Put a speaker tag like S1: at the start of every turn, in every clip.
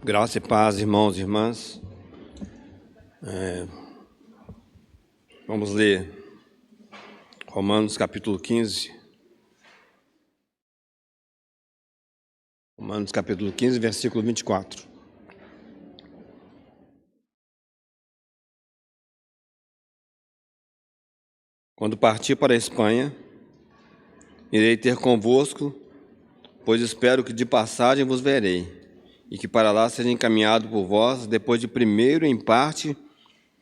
S1: Graça e paz, irmãos e irmãs. Vamos ler Romanos capítulo 15. Romanos capítulo 15, versículo 24. Quando partir para a Espanha, irei ter convosco, pois espero que de passagem vos verei, e que para lá seja encaminhado por vós, depois de primeiro, em parte,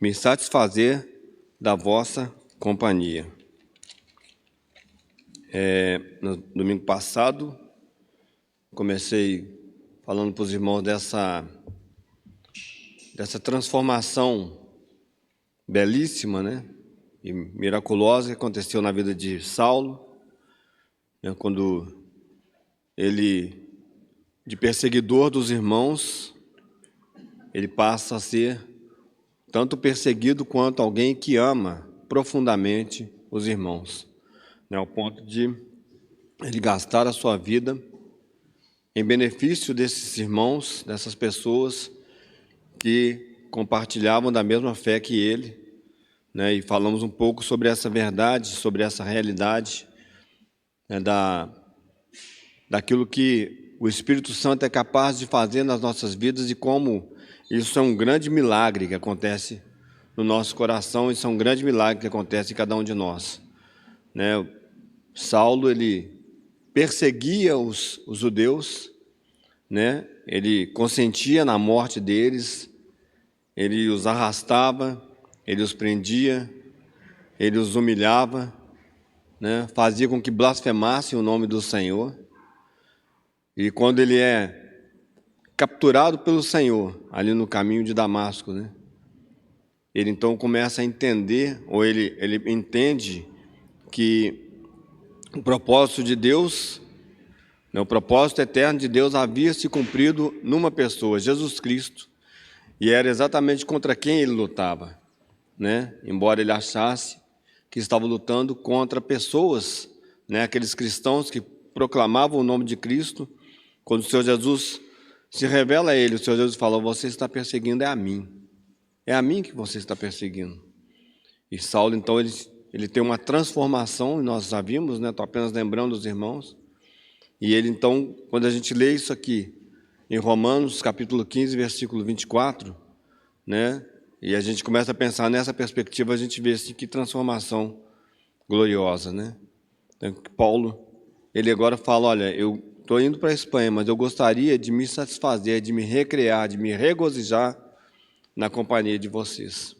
S1: me satisfazer da vossa companhia. No domingo passado, comecei falando para os irmãos dessa transformação belíssima, né, e miraculosa que aconteceu na vida de Saulo, né, quando ele, de perseguidor dos irmãos, ele passa a ser tanto perseguido quanto alguém que ama profundamente os irmãos, né, ao ponto de ele gastar a sua vida em benefício desses irmãos, dessas pessoas que compartilhavam da mesma fé que ele, né, e falamos um pouco sobre essa verdade, sobre essa realidade, né, daquilo que o Espírito Santo é capaz de fazer nas nossas vidas e como isso é um grande milagre que acontece no nosso coração, isso é um grande milagre que acontece em cada um de nós, né? Saulo, ele perseguia os judeus, né? Ele consentia na morte deles, ele os arrastava, ele os prendia, ele os humilhava, né? Fazia com que blasfemassem o nome do Senhor. E quando ele é capturado pelo Senhor, ali no caminho de Damasco, né, ele então começa a entender, ou ele entende que o propósito de Deus, né, o propósito eterno de Deus havia se cumprido numa pessoa, Jesus Cristo, e era exatamente contra quem ele lutava, né? Embora ele achasse que estava lutando contra pessoas, né, aqueles cristãos que proclamavam o nome de Cristo. Quando o Senhor Jesus se revela a ele, o Senhor Jesus fala: você está perseguindo é a mim que você está perseguindo. E Saulo, então, ele tem uma transformação, e nós já vimos, né? Estou apenas lembrando os irmãos. E ele, então, quando a gente lê isso aqui, em Romanos, capítulo 15, versículo 24, né? E a gente começa a pensar nessa perspectiva, a gente vê assim, que transformação gloriosa, né? Então, Paulo, ele agora fala: olha, eu estou indo para a Espanha, mas eu gostaria de me satisfazer, de me recrear, de me regozijar na companhia de vocês,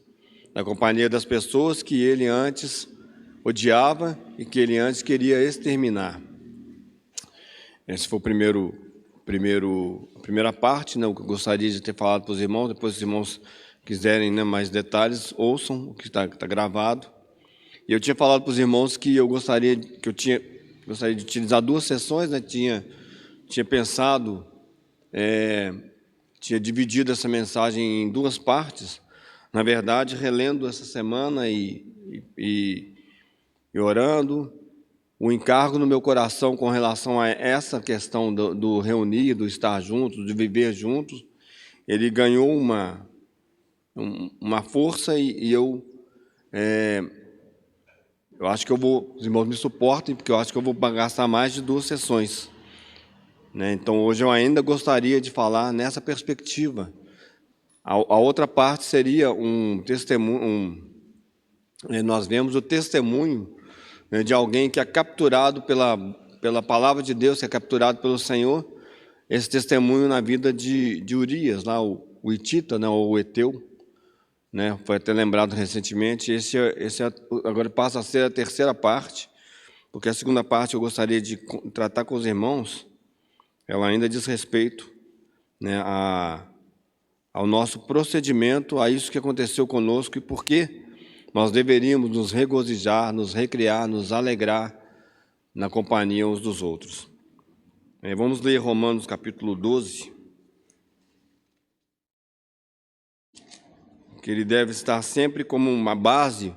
S1: na companhia das pessoas que ele antes odiava e que ele antes queria exterminar. Esse foi a primeira parte, né, o que eu gostaria de ter falado para os irmãos. Depois, se os irmãos quiserem, né, mais detalhes, ouçam o que está gravado. E eu tinha falado para os irmãos que eu gostaria de utilizar 2 sessões, né? Tinha pensado, tinha dividido essa mensagem em 2 partes. Na verdade, relendo essa semana e orando, o encargo no meu coração com relação a essa questão do reunir, do estar juntos, de viver juntos, ele ganhou uma força e eu acho que os irmãos me suportem, porque eu acho que eu vou gastar mais de 2 sessões, né? Então, hoje eu ainda gostaria de falar nessa perspectiva. A outra parte seria um testemunho, nós vemos o testemunho, né, de alguém que é capturado pela palavra de Deus, que é capturado pelo Senhor, esse testemunho na vida de Urias, lá, o Hitita, né, ou o Eteu, né, foi até lembrado recentemente. Esse agora passa a ser a terceira parte, porque a segunda parte eu gostaria de tratar com os irmãos, ela ainda diz respeito, né, ao nosso procedimento, a isso que aconteceu conosco e por que nós deveríamos nos regozijar, nos recriar, nos alegrar na companhia uns dos outros. Vamos ler Romanos capítulo 12, que ele deve estar sempre como uma base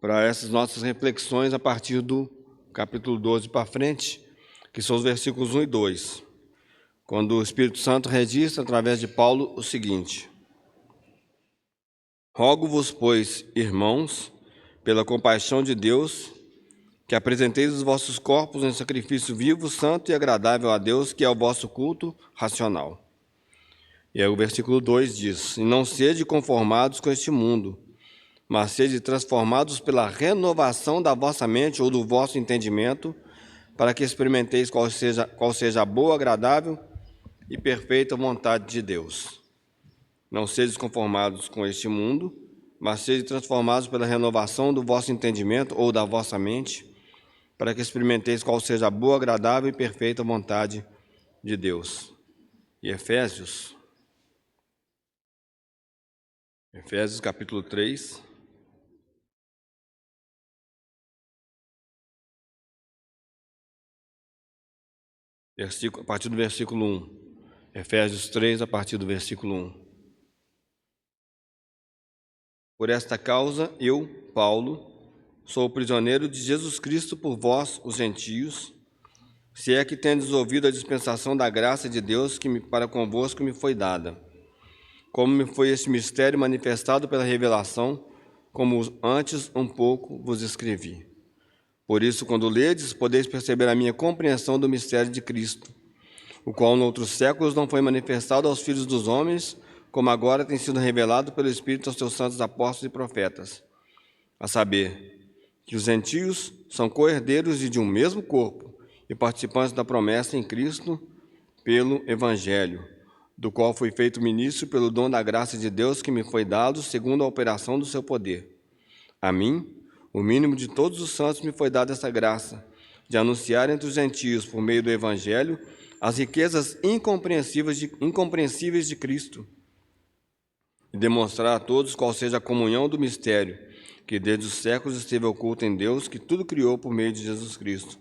S1: para essas nossas reflexões a partir do capítulo 12 para frente, que são os versículos 1 e 2. quando o Espírito Santo registra através de Paulo o seguinte: rogo-vos, pois, irmãos, pela compaixão de Deus, que apresenteis os vossos corpos em sacrifício vivo, santo e agradável a Deus, que é o vosso culto racional. E aí o versículo 2 diz: e não sede conformados com este mundo, mas sede transformados pela renovação da vossa mente ou do vosso entendimento, para que experimenteis qual seja a boa, agradável e perfeita vontade de Deus. Não sedes conformados com este mundo, mas sede transformados pela renovação do vosso entendimento ou da vossa mente, para que experimenteis qual seja a boa, agradável e perfeita vontade de Deus. E Efésios capítulo 3, a partir do versículo 1. Efésios 3, a partir do versículo 1. Por esta causa, eu, Paulo, sou prisioneiro de Jesus Cristo por vós, os gentios, se é que tendes ouvido a dispensação da graça de Deus que para convosco me foi dada, como me foi este mistério manifestado pela revelação, como antes um pouco vos escrevi. Por isso, quando ledes, podeis perceber a minha compreensão do mistério de Cristo, o qual, noutros séculos, não foi manifestado aos filhos dos homens, como agora tem sido revelado pelo Espírito aos seus santos apóstolos e profetas, a saber, que os gentios são co-herdeiros de um mesmo corpo e participantes da promessa em Cristo pelo Evangelho, do qual fui feito ministro pelo dom da graça de Deus que me foi dado segundo a operação do seu poder. A mim, o mínimo de todos os santos, me foi dada essa graça, de anunciar entre os gentios, por meio do Evangelho, as riquezas incompreensíveis de Cristo, e demonstrar a todos qual seja a comunhão do mistério, que desde os séculos esteve oculto em Deus, que tudo criou por meio de Jesus Cristo,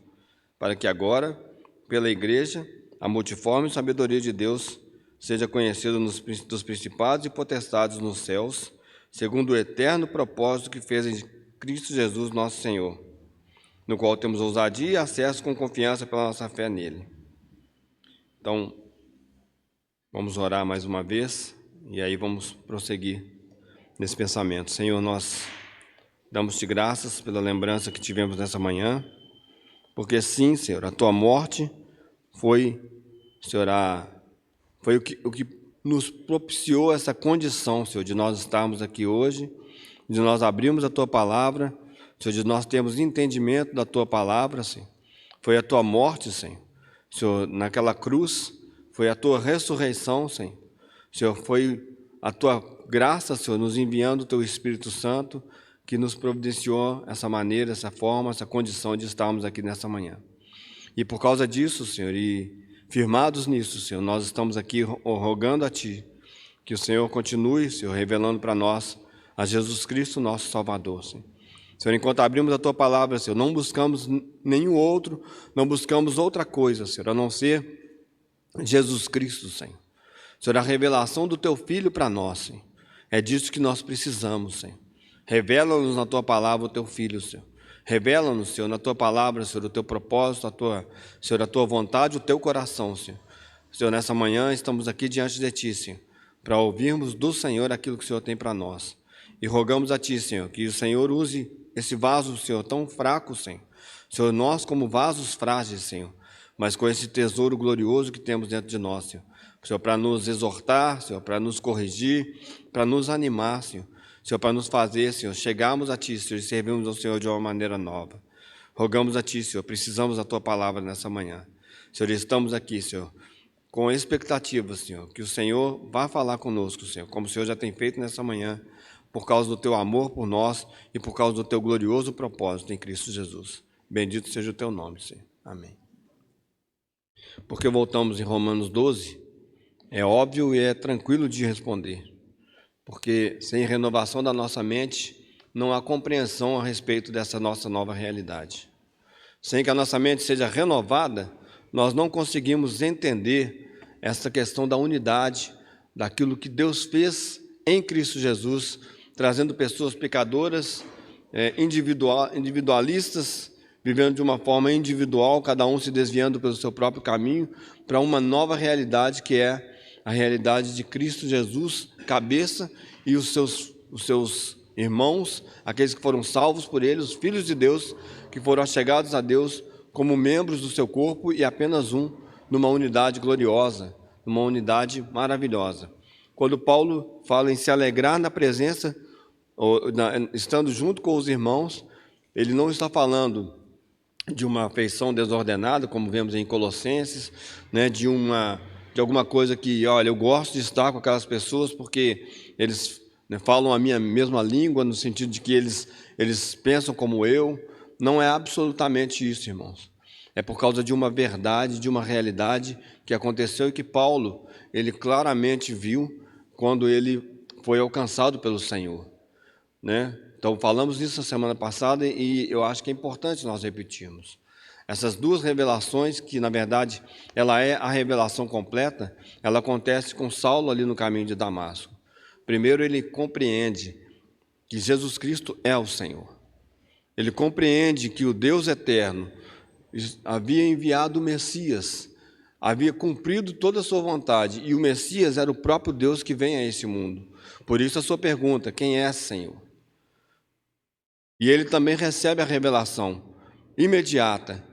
S1: para que agora, pela Igreja, a multiforme sabedoria de Deus seja conhecida dos principados e potestades nos céus, segundo o eterno propósito que fez em Cristo Jesus nosso Senhor, no qual temos ousadia e acesso com confiança pela nossa fé nele. Então, vamos orar mais uma vez e aí vamos prosseguir nesse pensamento. Senhor, nós damos-te graças pela lembrança que tivemos nessa manhã, porque sim, Senhor, a tua morte foi, Senhor, foi o que nos propiciou essa condição, Senhor, de nós estarmos aqui hoje, de nós abrirmos a tua palavra, Senhor, de nós termos entendimento da tua palavra, Senhor. Foi a tua morte, Senhor. Senhor, naquela cruz, foi a tua ressurreição, Senhor. Senhor, foi a tua graça, Senhor, nos enviando o teu Espírito Santo, que nos providenciou essa maneira, essa forma, essa condição de estarmos aqui nessa manhã. E por causa disso, Senhor, e firmados nisso, Senhor, nós estamos aqui rogando a Ti, que o Senhor continue, Senhor, revelando para nós a Jesus Cristo, nosso Salvador, Senhor. Senhor, enquanto abrimos a Tua palavra, Senhor, não buscamos nenhum outro, não buscamos outra coisa, Senhor, a não ser Jesus Cristo, Senhor. Senhor, a revelação do Teu Filho para nós, Senhor. É disso que nós precisamos, Senhor. Revela-nos na Tua palavra o Teu Filho, Senhor. Revela-nos, Senhor, na Tua palavra, Senhor, o Teu propósito, Senhor, a Tua vontade, o Teu coração, Senhor. Senhor, nessa manhã estamos aqui diante de Ti, Senhor, para ouvirmos do Senhor aquilo que o Senhor tem para nós. E rogamos a Ti, Senhor, que o Senhor use esse vaso, Senhor, tão fraco, Senhor. Senhor, nós como vasos frágeis, Senhor, mas com esse tesouro glorioso que temos dentro de nós, Senhor. Senhor, para nos exortar, Senhor, para nos corrigir, para nos animar, Senhor. Senhor, para nos fazer, Senhor, chegarmos a Ti, Senhor, e servirmos ao Senhor de uma maneira nova. Rogamos a Ti, Senhor, precisamos da Tua palavra nessa manhã. Senhor, estamos aqui, Senhor, com expectativa, Senhor, que o Senhor vá falar conosco, Senhor, como o Senhor já tem feito nessa manhã, por causa do Teu amor por nós e por causa do Teu glorioso propósito em Cristo Jesus. Bendito seja o Teu nome, Senhor. Amém. Porque voltamos em Romanos 12, é óbvio e é tranquilo de responder. Porque sem renovação da nossa mente, não há compreensão a respeito dessa nossa nova realidade. Sem que a nossa mente seja renovada, nós não conseguimos entender essa questão da unidade, daquilo que Deus fez em Cristo Jesus, trazendo pessoas pecadoras, individualistas, vivendo de uma forma individual, cada um se desviando pelo seu próprio caminho, para uma nova realidade que é a realidade de Cristo Jesus, cabeça, e os seus irmãos, aqueles que foram salvos por ele, os filhos de Deus, que foram achegados a Deus como membros do seu corpo e apenas um, numa unidade gloriosa, numa unidade maravilhosa. Quando Paulo fala em se alegrar na presença, estando junto com os irmãos, ele não está falando de uma afeição desordenada, como vemos em Colossenses, né, de alguma coisa que, olha, eu gosto de estar com aquelas pessoas porque eles, né, falam a minha mesma língua, no sentido de que eles pensam como eu. Não é absolutamente isso, irmãos. É por causa de uma verdade, de uma realidade que aconteceu e que Paulo, ele claramente viu quando ele foi alcançado pelo Senhor, né? Então, falamos isso na semana passada e eu acho que é importante nós repetirmos. Essas duas revelações, que na verdade ela é a revelação completa, ela acontece com Saulo ali no caminho de Damasco. Primeiro, ele compreende que Jesus Cristo é o Senhor. Ele compreende que o Deus eterno havia enviado o Messias, havia cumprido toda a sua vontade, e o Messias era o próprio Deus que vem a esse mundo. Por isso a sua pergunta: quem é Senhor? E ele também recebe a revelação imediata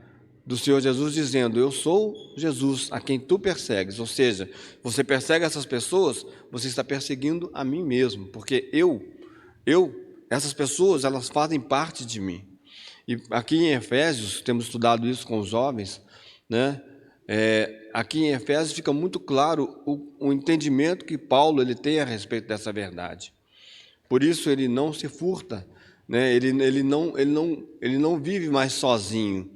S1: do Senhor Jesus dizendo: eu sou Jesus a quem tu persegues. Ou seja, você persegue essas pessoas, você está perseguindo a mim mesmo, porque essas pessoas, elas fazem parte de mim. E aqui em Efésios, temos estudado isso com os jovens, né? Aqui em Efésios fica muito claro o entendimento que Paulo ele tem a respeito dessa verdade. Por isso ele não se furta, né? Ele não vive mais sozinho.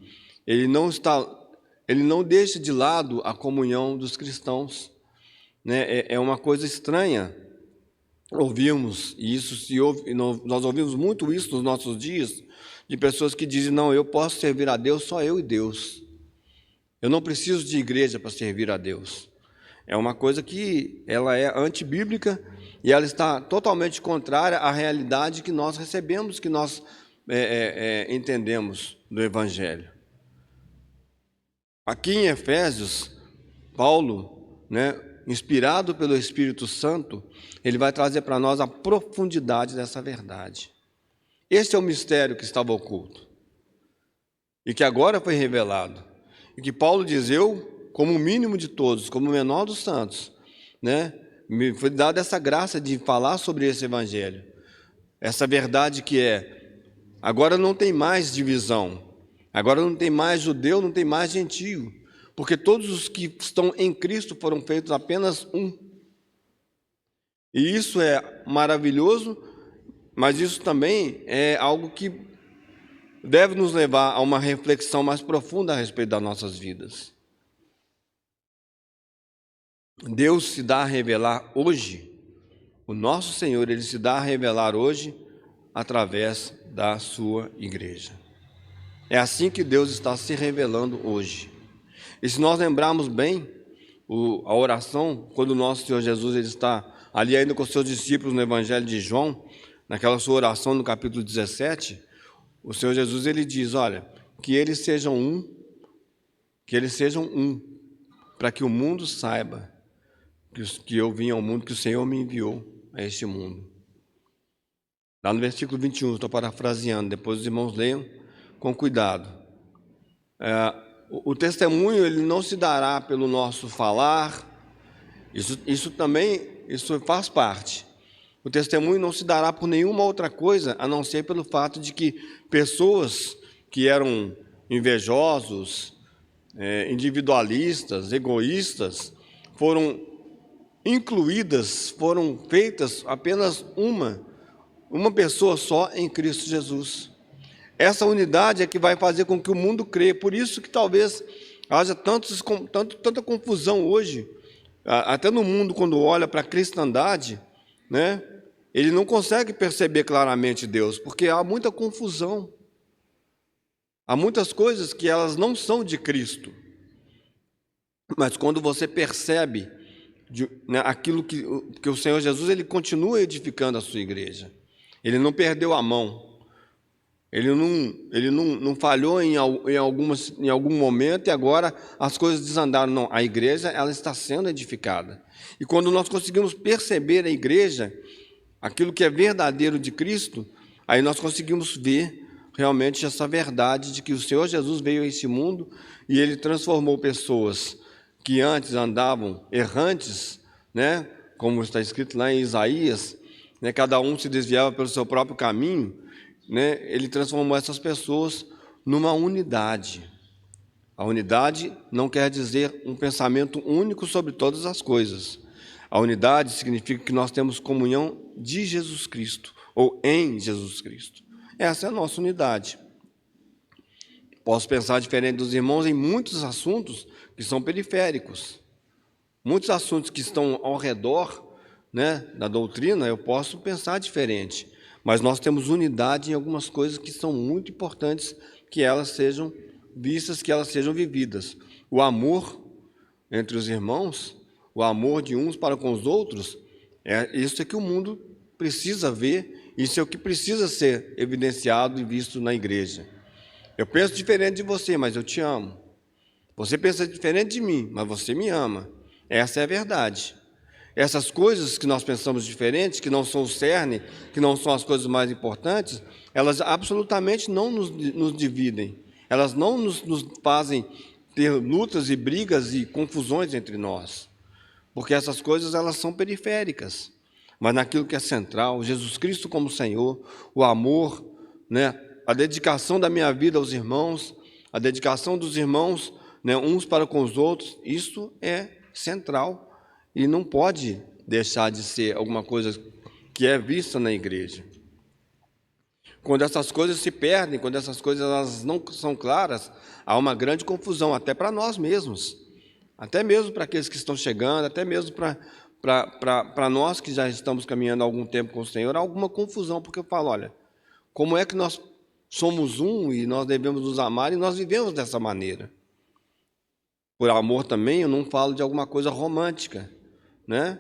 S1: Ele não deixa de lado a comunhão dos cristãos, né? É uma coisa estranha ouvirmos, e isso se ouve, nós ouvimos muito isso nos nossos dias, de pessoas que dizem: não, eu posso servir a Deus, só eu e Deus. Eu não preciso de igreja para servir a Deus. É uma coisa que ela é antibíblica e ela está totalmente contrária à realidade que nós recebemos, que nós entendemos do Evangelho. Aqui em Efésios, Paulo, né, inspirado pelo Espírito Santo, ele vai trazer para nós a profundidade dessa verdade. Este é o mistério que estava oculto e que agora foi revelado. E que Paulo diz: eu, como o mínimo de todos, como o menor dos santos, né, me foi dada essa graça de falar sobre esse evangelho. Essa verdade que agora não tem mais divisão, agora não tem mais judeu, não tem mais gentio, porque todos os que estão em Cristo foram feitos apenas um. E isso é maravilhoso, mas isso também é algo que deve nos levar a uma reflexão mais profunda a respeito das nossas vidas. Deus se dá a revelar hoje, o nosso Senhor, Ele se dá a revelar hoje através da sua igreja. É assim que Deus está se revelando hoje. E se nós lembrarmos bem a oração, quando o nosso Senhor Jesus ele está ali ainda com os seus discípulos no Evangelho de João, naquela sua oração no capítulo 17, o Senhor Jesus ele diz: olha, que eles sejam um, para que o mundo saiba que eu vim ao mundo, que o Senhor me enviou a este mundo. Lá no versículo 21, estou parafraseando, depois os irmãos leiam com cuidado. O testemunho ele não se dará pelo nosso falar, isso faz parte. O testemunho não se dará por nenhuma outra coisa, a não ser pelo fato de que pessoas que eram invejosos, individualistas, egoístas, foram incluídas, foram feitas apenas uma pessoa só em Cristo Jesus. Essa unidade é que vai fazer com que o mundo creia. Por isso que talvez haja tanta confusão hoje, até no mundo, quando olha para a cristandade, né? Ele não consegue perceber claramente Deus, porque há muita confusão. Há muitas coisas que elas não são de Cristo. Mas quando você percebe aquilo que o Senhor Jesus ele continua edificando a sua igreja. Ele não perdeu a mão. Ele não falhou em algum momento e agora as coisas desandaram. Não, a igreja ela está sendo edificada. E quando nós conseguimos perceber a igreja, aquilo que é verdadeiro de Cristo, aí nós conseguimos ver realmente essa verdade de que o Senhor Jesus veio a esse mundo e Ele transformou pessoas que antes andavam errantes, né? Como está escrito lá em Isaías, né? Cada um se desviava pelo seu próprio caminho, né? Ele transformou essas pessoas numa unidade. A unidade não quer dizer um pensamento único sobre todas as coisas. A unidade significa que nós temos comunhão de Jesus Cristo, ou em Jesus Cristo. Essa é a nossa unidade. Posso pensar diferente dos irmãos em muitos assuntos que são periféricos. Muitos assuntos que estão ao redor, né, da doutrina, eu posso pensar diferente. Mas nós temos unidade em algumas coisas que são muito importantes que elas sejam vistas, que elas sejam vividas. O amor entre os irmãos, o amor de uns para com os outros, isso é que o mundo precisa ver, isso é o que precisa ser evidenciado e visto na igreja. Eu penso diferente de você, mas eu te amo. Você pensa diferente de mim, mas você me ama. Essa é a verdade. Essas coisas que nós pensamos diferentes, que não são o cerne, que não são as coisas mais importantes, elas absolutamente não nos dividem. Elas não nos fazem ter lutas e brigas e confusões entre nós. Porque essas coisas elas são periféricas. Mas naquilo que é central, Jesus Cristo como Senhor, o amor, né, a dedicação da minha vida aos irmãos, a dedicação dos irmãos, né, uns para com os outros, isso é central e não pode deixar de ser alguma coisa que é vista na igreja. Quando essas coisas se perdem, quando essas coisas elas não são claras, há uma grande confusão, até para nós mesmos, até mesmo para aqueles que estão chegando, até mesmo para nós que já estamos caminhando há algum tempo com o Senhor, há alguma confusão, porque eu falo, olha, como é que nós somos um e nós devemos nos amar e nós vivemos dessa maneira? Por amor também, eu não falo de alguma coisa romântica, né?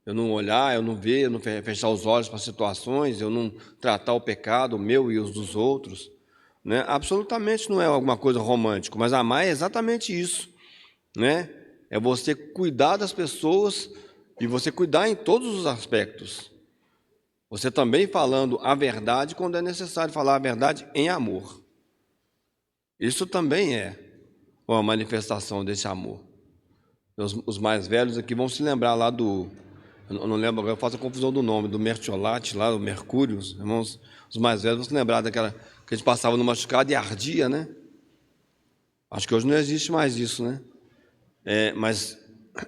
S1: Eu não olhar, eu não ver, eu não fechar os olhos para situações, eu não tratar o pecado, o meu e os dos outros, né? Absolutamente não é alguma coisa romântica, mas amar é exatamente isso, né? É você cuidar das pessoas e você cuidar em todos os aspectos. Você também falando a verdade quando é necessário falar a verdade em amor. Isso também é uma manifestação desse amor. Os mais velhos aqui vão se lembrar lá do... Eu não lembro agora, eu faço a confusão do nome, do Mertiolate lá, do Mercúrio. Irmãos, os mais velhos vão se lembrar daquela que a gente passava no machucado e ardia, né? Acho que hoje não existe mais isso, né? Mas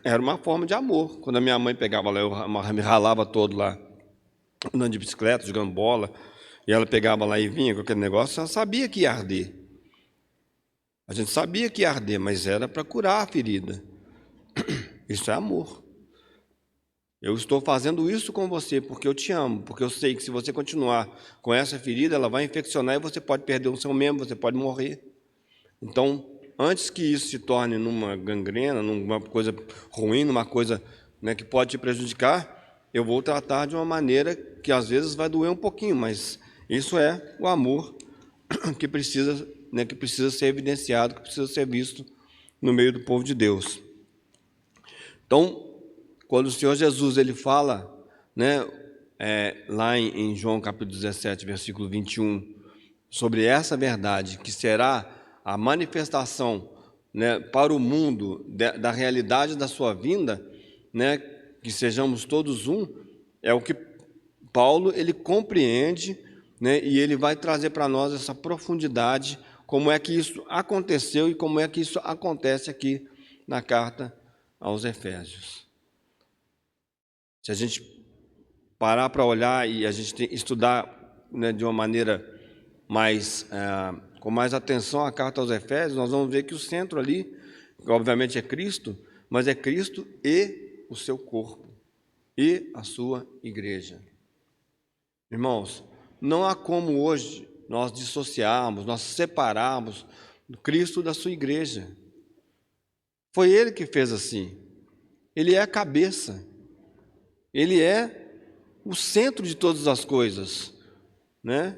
S1: era uma forma de amor. Quando a minha mãe pegava lá, eu me ralava todo lá, andando de bicicleta, jogando bola, e ela pegava lá e vinha com aquele negócio, ela sabia que ia arder. A gente sabia que ia arder, mas era para curar a ferida. Isso é amor. Eu estou fazendo isso com você porque eu te amo, porque eu sei que se você continuar com essa ferida, ela vai infeccionar e você pode perder o seu membro, você pode morrer. Então, antes que isso se torne numa gangrena, numa coisa ruim, numa coisa, né, que pode te prejudicar, eu vou tratar de uma maneira que às vezes vai doer um pouquinho, mas isso é o amor que precisa, né, que precisa ser evidenciado, que precisa ser visto no meio do povo de Deus. Então, quando o Senhor Jesus ele fala, né, lá em João capítulo 17, versículo 21, sobre essa verdade, que será a manifestação, né, para o mundo da realidade da sua vinda, né, que sejamos todos um, é o que Paulo ele compreende, né, e ele vai trazer para nós essa profundidade, como é que isso aconteceu e como é que isso acontece aqui na carta aos Efésios. Se a gente parar para olhar e a gente estudar, né, de uma maneira mais, com mais atenção a carta aos Efésios, nós vamos ver que o centro ali, obviamente é Cristo, mas é Cristo e o seu corpo, e a sua igreja. Irmãos, não há como hoje nós dissociarmos, nós separarmos Cristo da sua igreja. Foi Ele que fez assim. Ele é a cabeça. Ele é o centro de todas as coisas, né?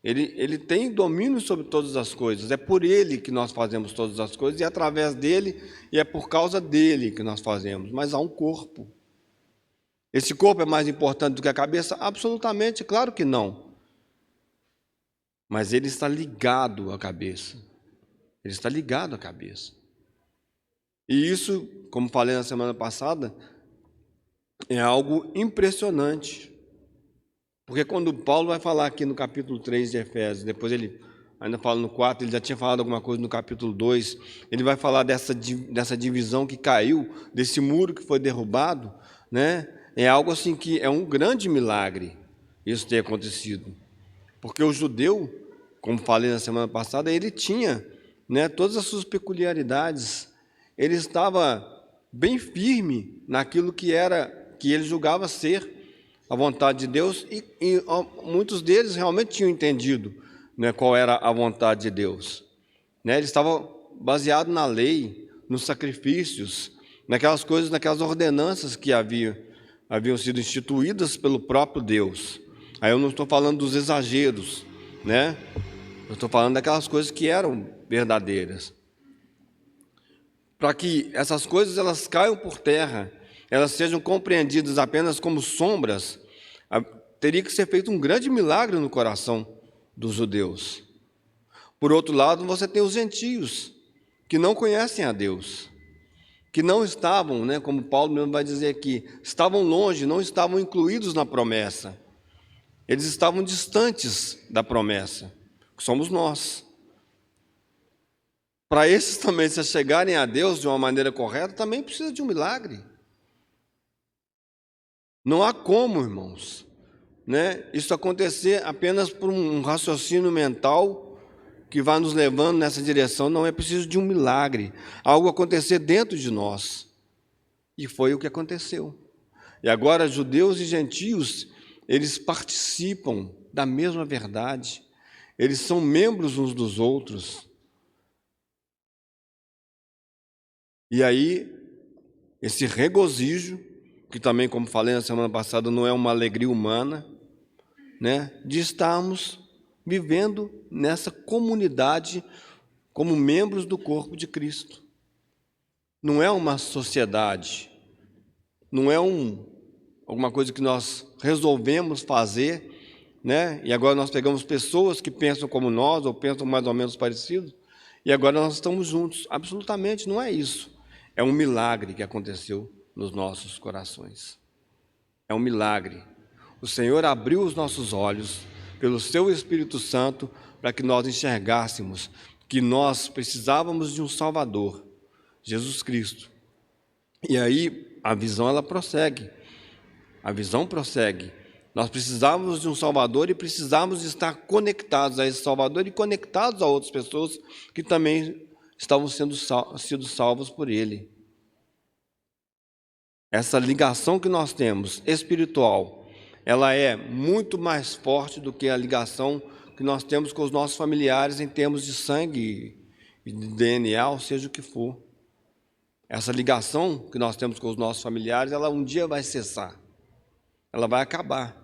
S1: Ele tem domínio sobre todas as coisas. É por Ele que nós fazemos todas as coisas, e é através dEle, e é por causa dEle que nós fazemos. Mas há um corpo. Esse corpo é mais importante do que a cabeça? Absolutamente, claro que não. Mas ele está ligado à cabeça. Ele está ligado à cabeça. E isso, como falei na semana passada, é algo impressionante. Porque quando Paulo vai falar aqui no capítulo 3 de Efésios, depois ele ainda fala no 4, ele já tinha falado alguma coisa no capítulo 2, ele vai falar dessa divisão que caiu, desse muro que foi derrubado, né? É algo assim que é um grande milagre isso ter acontecido. Porque o judeu, como falei na semana passada, ele tinha, né, todas as suas peculiaridades. Ele estava bem firme naquilo que ele julgava ser a vontade de Deus, e muitos deles realmente tinham entendido, né, qual era a vontade de Deus. Né, eles estavam baseados na lei, nos sacrifícios, naquelas coisas, naquelas ordenanças que haviam sido instituídas pelo próprio Deus. Aí eu não estou falando dos exageros, né? Eu estou falando daquelas coisas que eram verdadeiras. Para que essas coisas elas caiam por terra, elas sejam compreendidas apenas como sombras, teria que ser feito um grande milagre no coração dos judeus. Por outro lado, você tem os gentios, que não conhecem a Deus, que não estavam, né, como Paulo mesmo vai dizer aqui, estavam longe, não estavam incluídos na promessa. Eles estavam distantes da promessa, que somos nós. Para esses também, se chegarem a Deus de uma maneira correta, também precisa de um milagre. Não há como, irmãos, né, isso acontecer apenas por um raciocínio mental que vai nos levando nessa direção. Não, é preciso de um milagre, algo acontecer dentro de nós. E foi o que aconteceu. E agora, judeus e gentios, eles participam da mesma verdade. Eles são membros uns dos outros. E aí, esse regozijo, que também, como falei na semana passada, não é uma alegria humana, né, de estarmos vivendo nessa comunidade como membros do corpo de Cristo. Não é uma sociedade, não é alguma coisa que nós resolvemos fazer, né? E agora nós pegamos pessoas que pensam como nós, ou pensam mais ou menos parecido, e agora nós estamos juntos. Absolutamente não é isso. É um milagre que aconteceu nos nossos corações. É um milagre. O Senhor abriu os nossos olhos pelo seu Espírito Santo para que nós enxergássemos que nós precisávamos de um Salvador, Jesus Cristo. E aí a visão ela prossegue. A visão prossegue. Nós precisávamos de um Salvador e precisávamos estar conectados a esse Salvador e conectados a outras pessoas que também estavam sendo salvos por Ele. Essa ligação que nós temos espiritual, ela é muito mais forte do que a ligação que nós temos com os nossos familiares em termos de sangue e de DNA, ou seja o que for. Essa ligação que nós temos com os nossos familiares, ela um dia vai cessar. Ela vai acabar,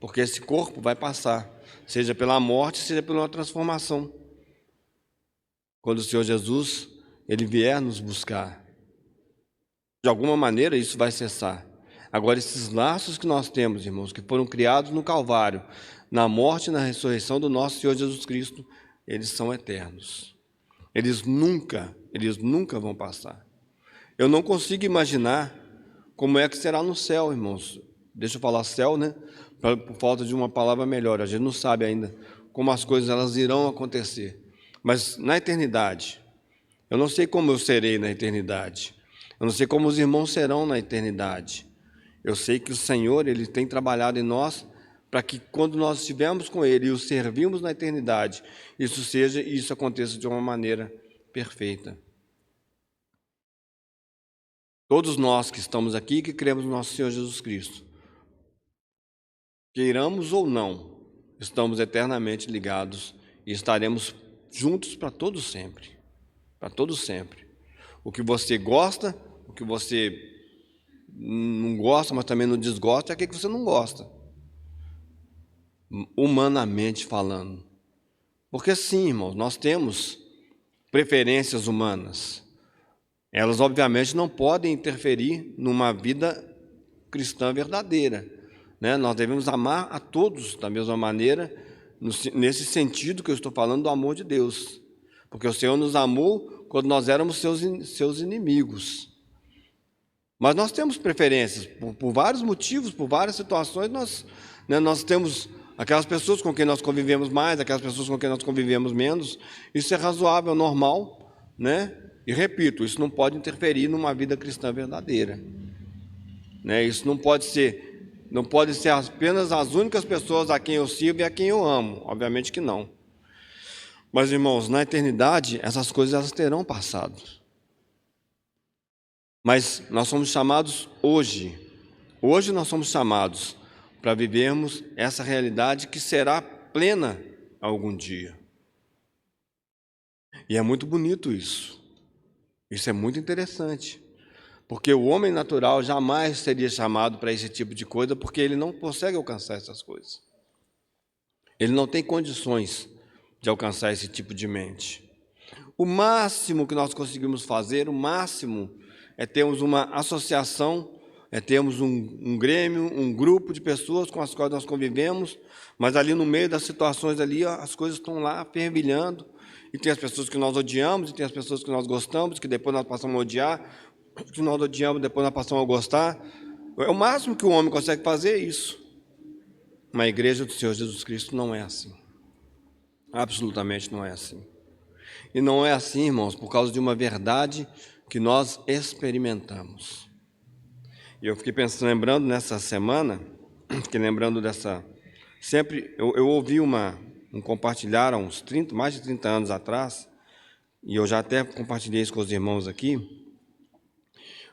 S1: porque esse corpo vai passar, seja pela morte, seja pela transformação. Quando o Senhor Jesus, Ele vier nos buscar, de alguma maneira isso vai cessar. Agora, esses laços que nós temos, irmãos, que foram criados no Calvário, na morte e na ressurreição do nosso Senhor Jesus Cristo, eles são eternos. Eles nunca vão passar. Eu não consigo imaginar como é que será no céu, irmãos. Deixa eu falar céu, né? Por falta de uma palavra melhor. A gente não sabe ainda como as coisas elas irão acontecer. Mas na eternidade, eu não sei como eu serei na eternidade. Eu não sei como os irmãos serão na eternidade. Eu sei que o Senhor, Ele tem trabalhado em nós para que quando nós estivermos com Ele e o servimos na eternidade, isso aconteça de uma maneira perfeita. Todos nós que estamos aqui, que cremos no nosso Senhor Jesus Cristo, queiramos ou não, estamos eternamente ligados e estaremos juntos para todo sempre. Para todo sempre. O que você gosta, o que você não gosta, mas também não desgosta, é aquilo que você não gosta. Humanamente falando. Porque sim, irmãos, nós temos preferências humanas. Elas, obviamente, não podem interferir numa vida cristã verdadeira, né? Nós devemos amar a todos da mesma maneira, nesse sentido que eu estou falando do amor de Deus. Porque o Senhor nos amou quando nós éramos seus inimigos. Mas nós temos preferências, por vários motivos, por várias situações, nós temos aquelas pessoas com quem nós convivemos mais, aquelas pessoas com quem nós convivemos menos. Isso é razoável, normal, né? E repito, isso não pode interferir numa vida cristã verdadeira, né? Isso não pode ser apenas as únicas pessoas a quem eu sirvo e a quem eu amo, obviamente que não. Mas, irmãos, na eternidade, essas coisas elas terão passado. Mas nós somos chamados hoje nós somos chamados para vivermos essa realidade que será plena algum dia. E é muito bonito isso. Isso é muito interessante. Porque o homem natural jamais seria chamado para esse tipo de coisa, porque ele não consegue alcançar essas coisas. Ele não tem condições de alcançar esse tipo de mente. O máximo que nós conseguimos fazer, o máximo, é termos uma associação, é termos um grêmio, um grupo de pessoas com as quais nós convivemos, mas ali no meio das situações ali, as coisas estão lá fervilhando, e tem as pessoas que nós odiamos, e tem as pessoas que nós gostamos, que depois nós passamos a odiar, que nós odiamos, depois nós passamos a gostar. É o máximo que o homem consegue fazer é isso. Mas a igreja do Senhor Jesus Cristo não é assim. Absolutamente não é assim. E não é assim, irmãos, por causa de uma verdade que nós experimentamos. E eu fiquei pensando, lembrando nessa semana, fiquei lembrando dessa... Sempre, eu ouvi um compartilhar há uns mais de 30 anos atrás, e eu já até compartilhei isso com os irmãos aqui,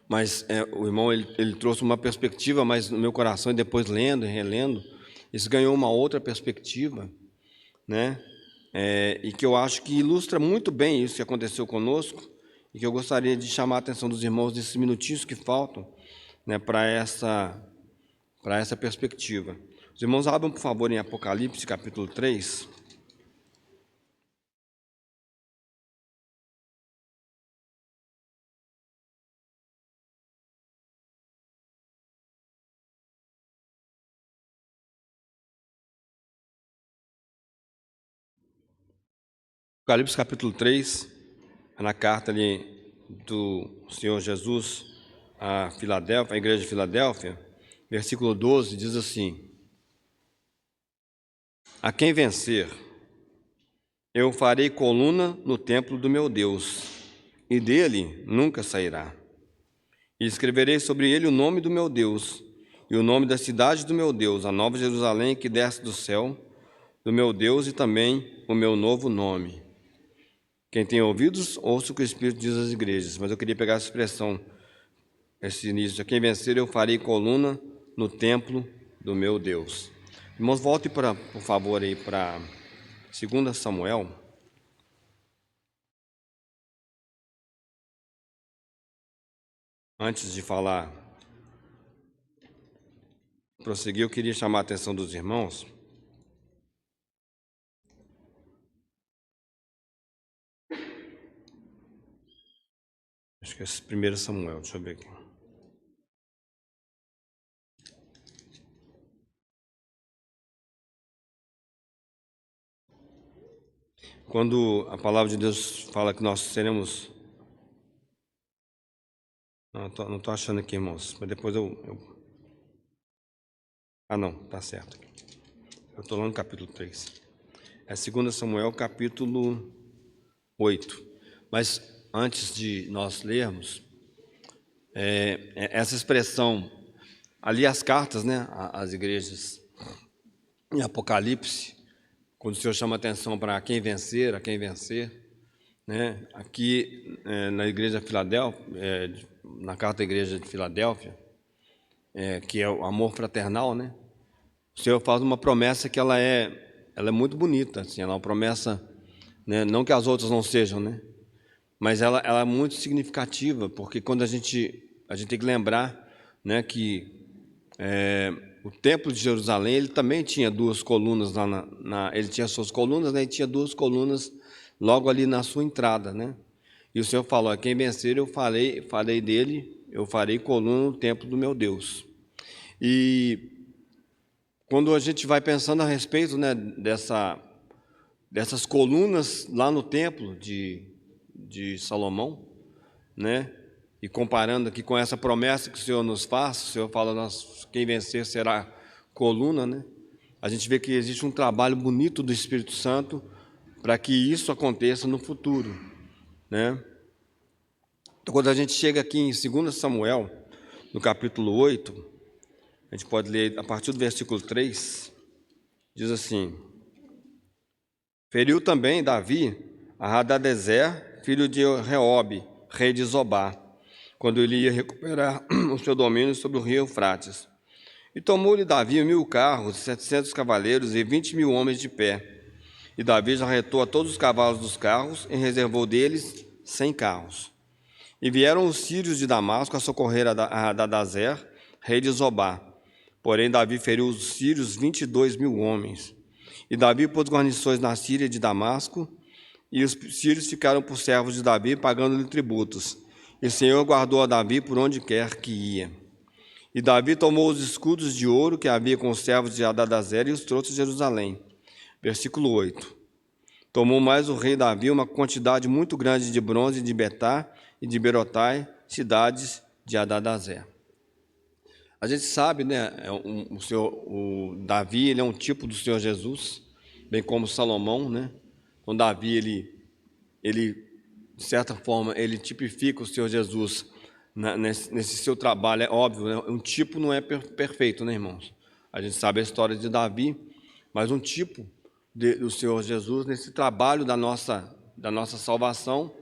S1: mas o irmão ele trouxe uma perspectiva, mas no meu coração, e depois lendo e relendo, isso ganhou uma outra perspectiva, né? E que eu acho que ilustra muito bem isso que aconteceu conosco, e que eu gostaria de chamar a atenção dos irmãos nesses minutinhos que faltam, né, para essa perspectiva. Os irmãos abram, por favor, em Apocalipse, capítulo 3. Apocalipse, capítulo 3, na carta ali do Senhor Jesus à Filadélfia, à igreja de Filadélfia, versículo 12, diz assim: a quem vencer, eu farei coluna no templo do meu Deus, e dele nunca sairá. E escreverei sobre ele o nome do meu Deus, e o nome da cidade do meu Deus, a nova Jerusalém que desce do céu, do meu Deus, e também o meu novo nome. Quem tem ouvidos, ouça o que o Espírito diz às igrejas. Mas eu queria pegar essa expressão, esse início: a quem vencer, eu farei coluna no templo do meu Deus. Irmãos, volte, por favor, aí para 2 Samuel. Antes de falar, prosseguir, eu queria chamar a atenção dos irmãos. Acho que é 1 Samuel, deixa eu ver aqui. Quando a palavra de Deus fala que nós seremos... Não estou achando aqui, irmãos, mas depois Ah, não, está certo. Eu estou lá no capítulo 3. É 2 Samuel, capítulo 8. Mas antes de nós lermos, essa expressão, ali as cartas, né, às igrejas, em Apocalipse, quando o Senhor chama atenção para quem vencer, né, aqui na igreja de Filadélfia, na carta da igreja de Filadélfia, que é o amor fraternal, né, o Senhor faz uma promessa que ela é muito bonita, assim, ela é uma promessa, né, não que as outras não sejam, né, mas ela é muito significativa, porque quando a gente tem que lembrar, né, que o templo de Jerusalém, ele também tinha duas colunas lá ele tinha suas colunas, né? E tinha duas colunas logo ali na sua entrada, né? E o Senhor falou: quem vencer, eu farei dele, eu farei coluna no templo do meu Deus. E quando a gente vai pensando a respeito, né, dessas colunas lá no templo de Salomão, né? E comparando aqui com essa promessa que o Senhor nos faz, o Senhor fala: quem vencer será coluna, né? A gente vê que existe um trabalho bonito do Espírito Santo para que isso aconteça no futuro, né? Então, quando a gente chega aqui em 2 Samuel, no capítulo 8, a gente pode ler a partir do versículo 3, diz assim: feriu também Davi a Hadadezer, filho de Reobe, rei de Zobá, quando ele ia recuperar o seu domínio sobre o rio Eufrates. E tomou-lhe Davi 1000 carros, 700 cavaleiros e 20.000 homens de pé. E Davi já arretou a todos os cavalos dos carros e reservou deles 100 carros. E vieram os sírios de Damasco a socorrer a Hadadezer, rei de Zobá. Porém, Davi feriu os sírios 22.000 homens. E Davi pôs guarnições na Síria de Damasco, e os sírios ficaram por servos de Davi, pagando-lhe tributos. E o Senhor guardou a Davi por onde quer que ia. E Davi tomou os escudos de ouro que havia com os servos de Hadadezer e os trouxe a Jerusalém. Versículo 8. Tomou mais o rei Davi uma quantidade muito grande de bronze de Betá e de Berotai, cidades de Hadadezer. A gente sabe, né, o Davi, ele é um tipo do Senhor Jesus, bem como Salomão, né? Então Davi, ele de certa forma, ele tipifica o Senhor Jesus nesse seu trabalho. É óbvio, né? Um tipo não é perfeito, né, irmãos? A gente sabe a história de Davi, mas um tipo do Senhor Jesus nesse trabalho da nossa salvação,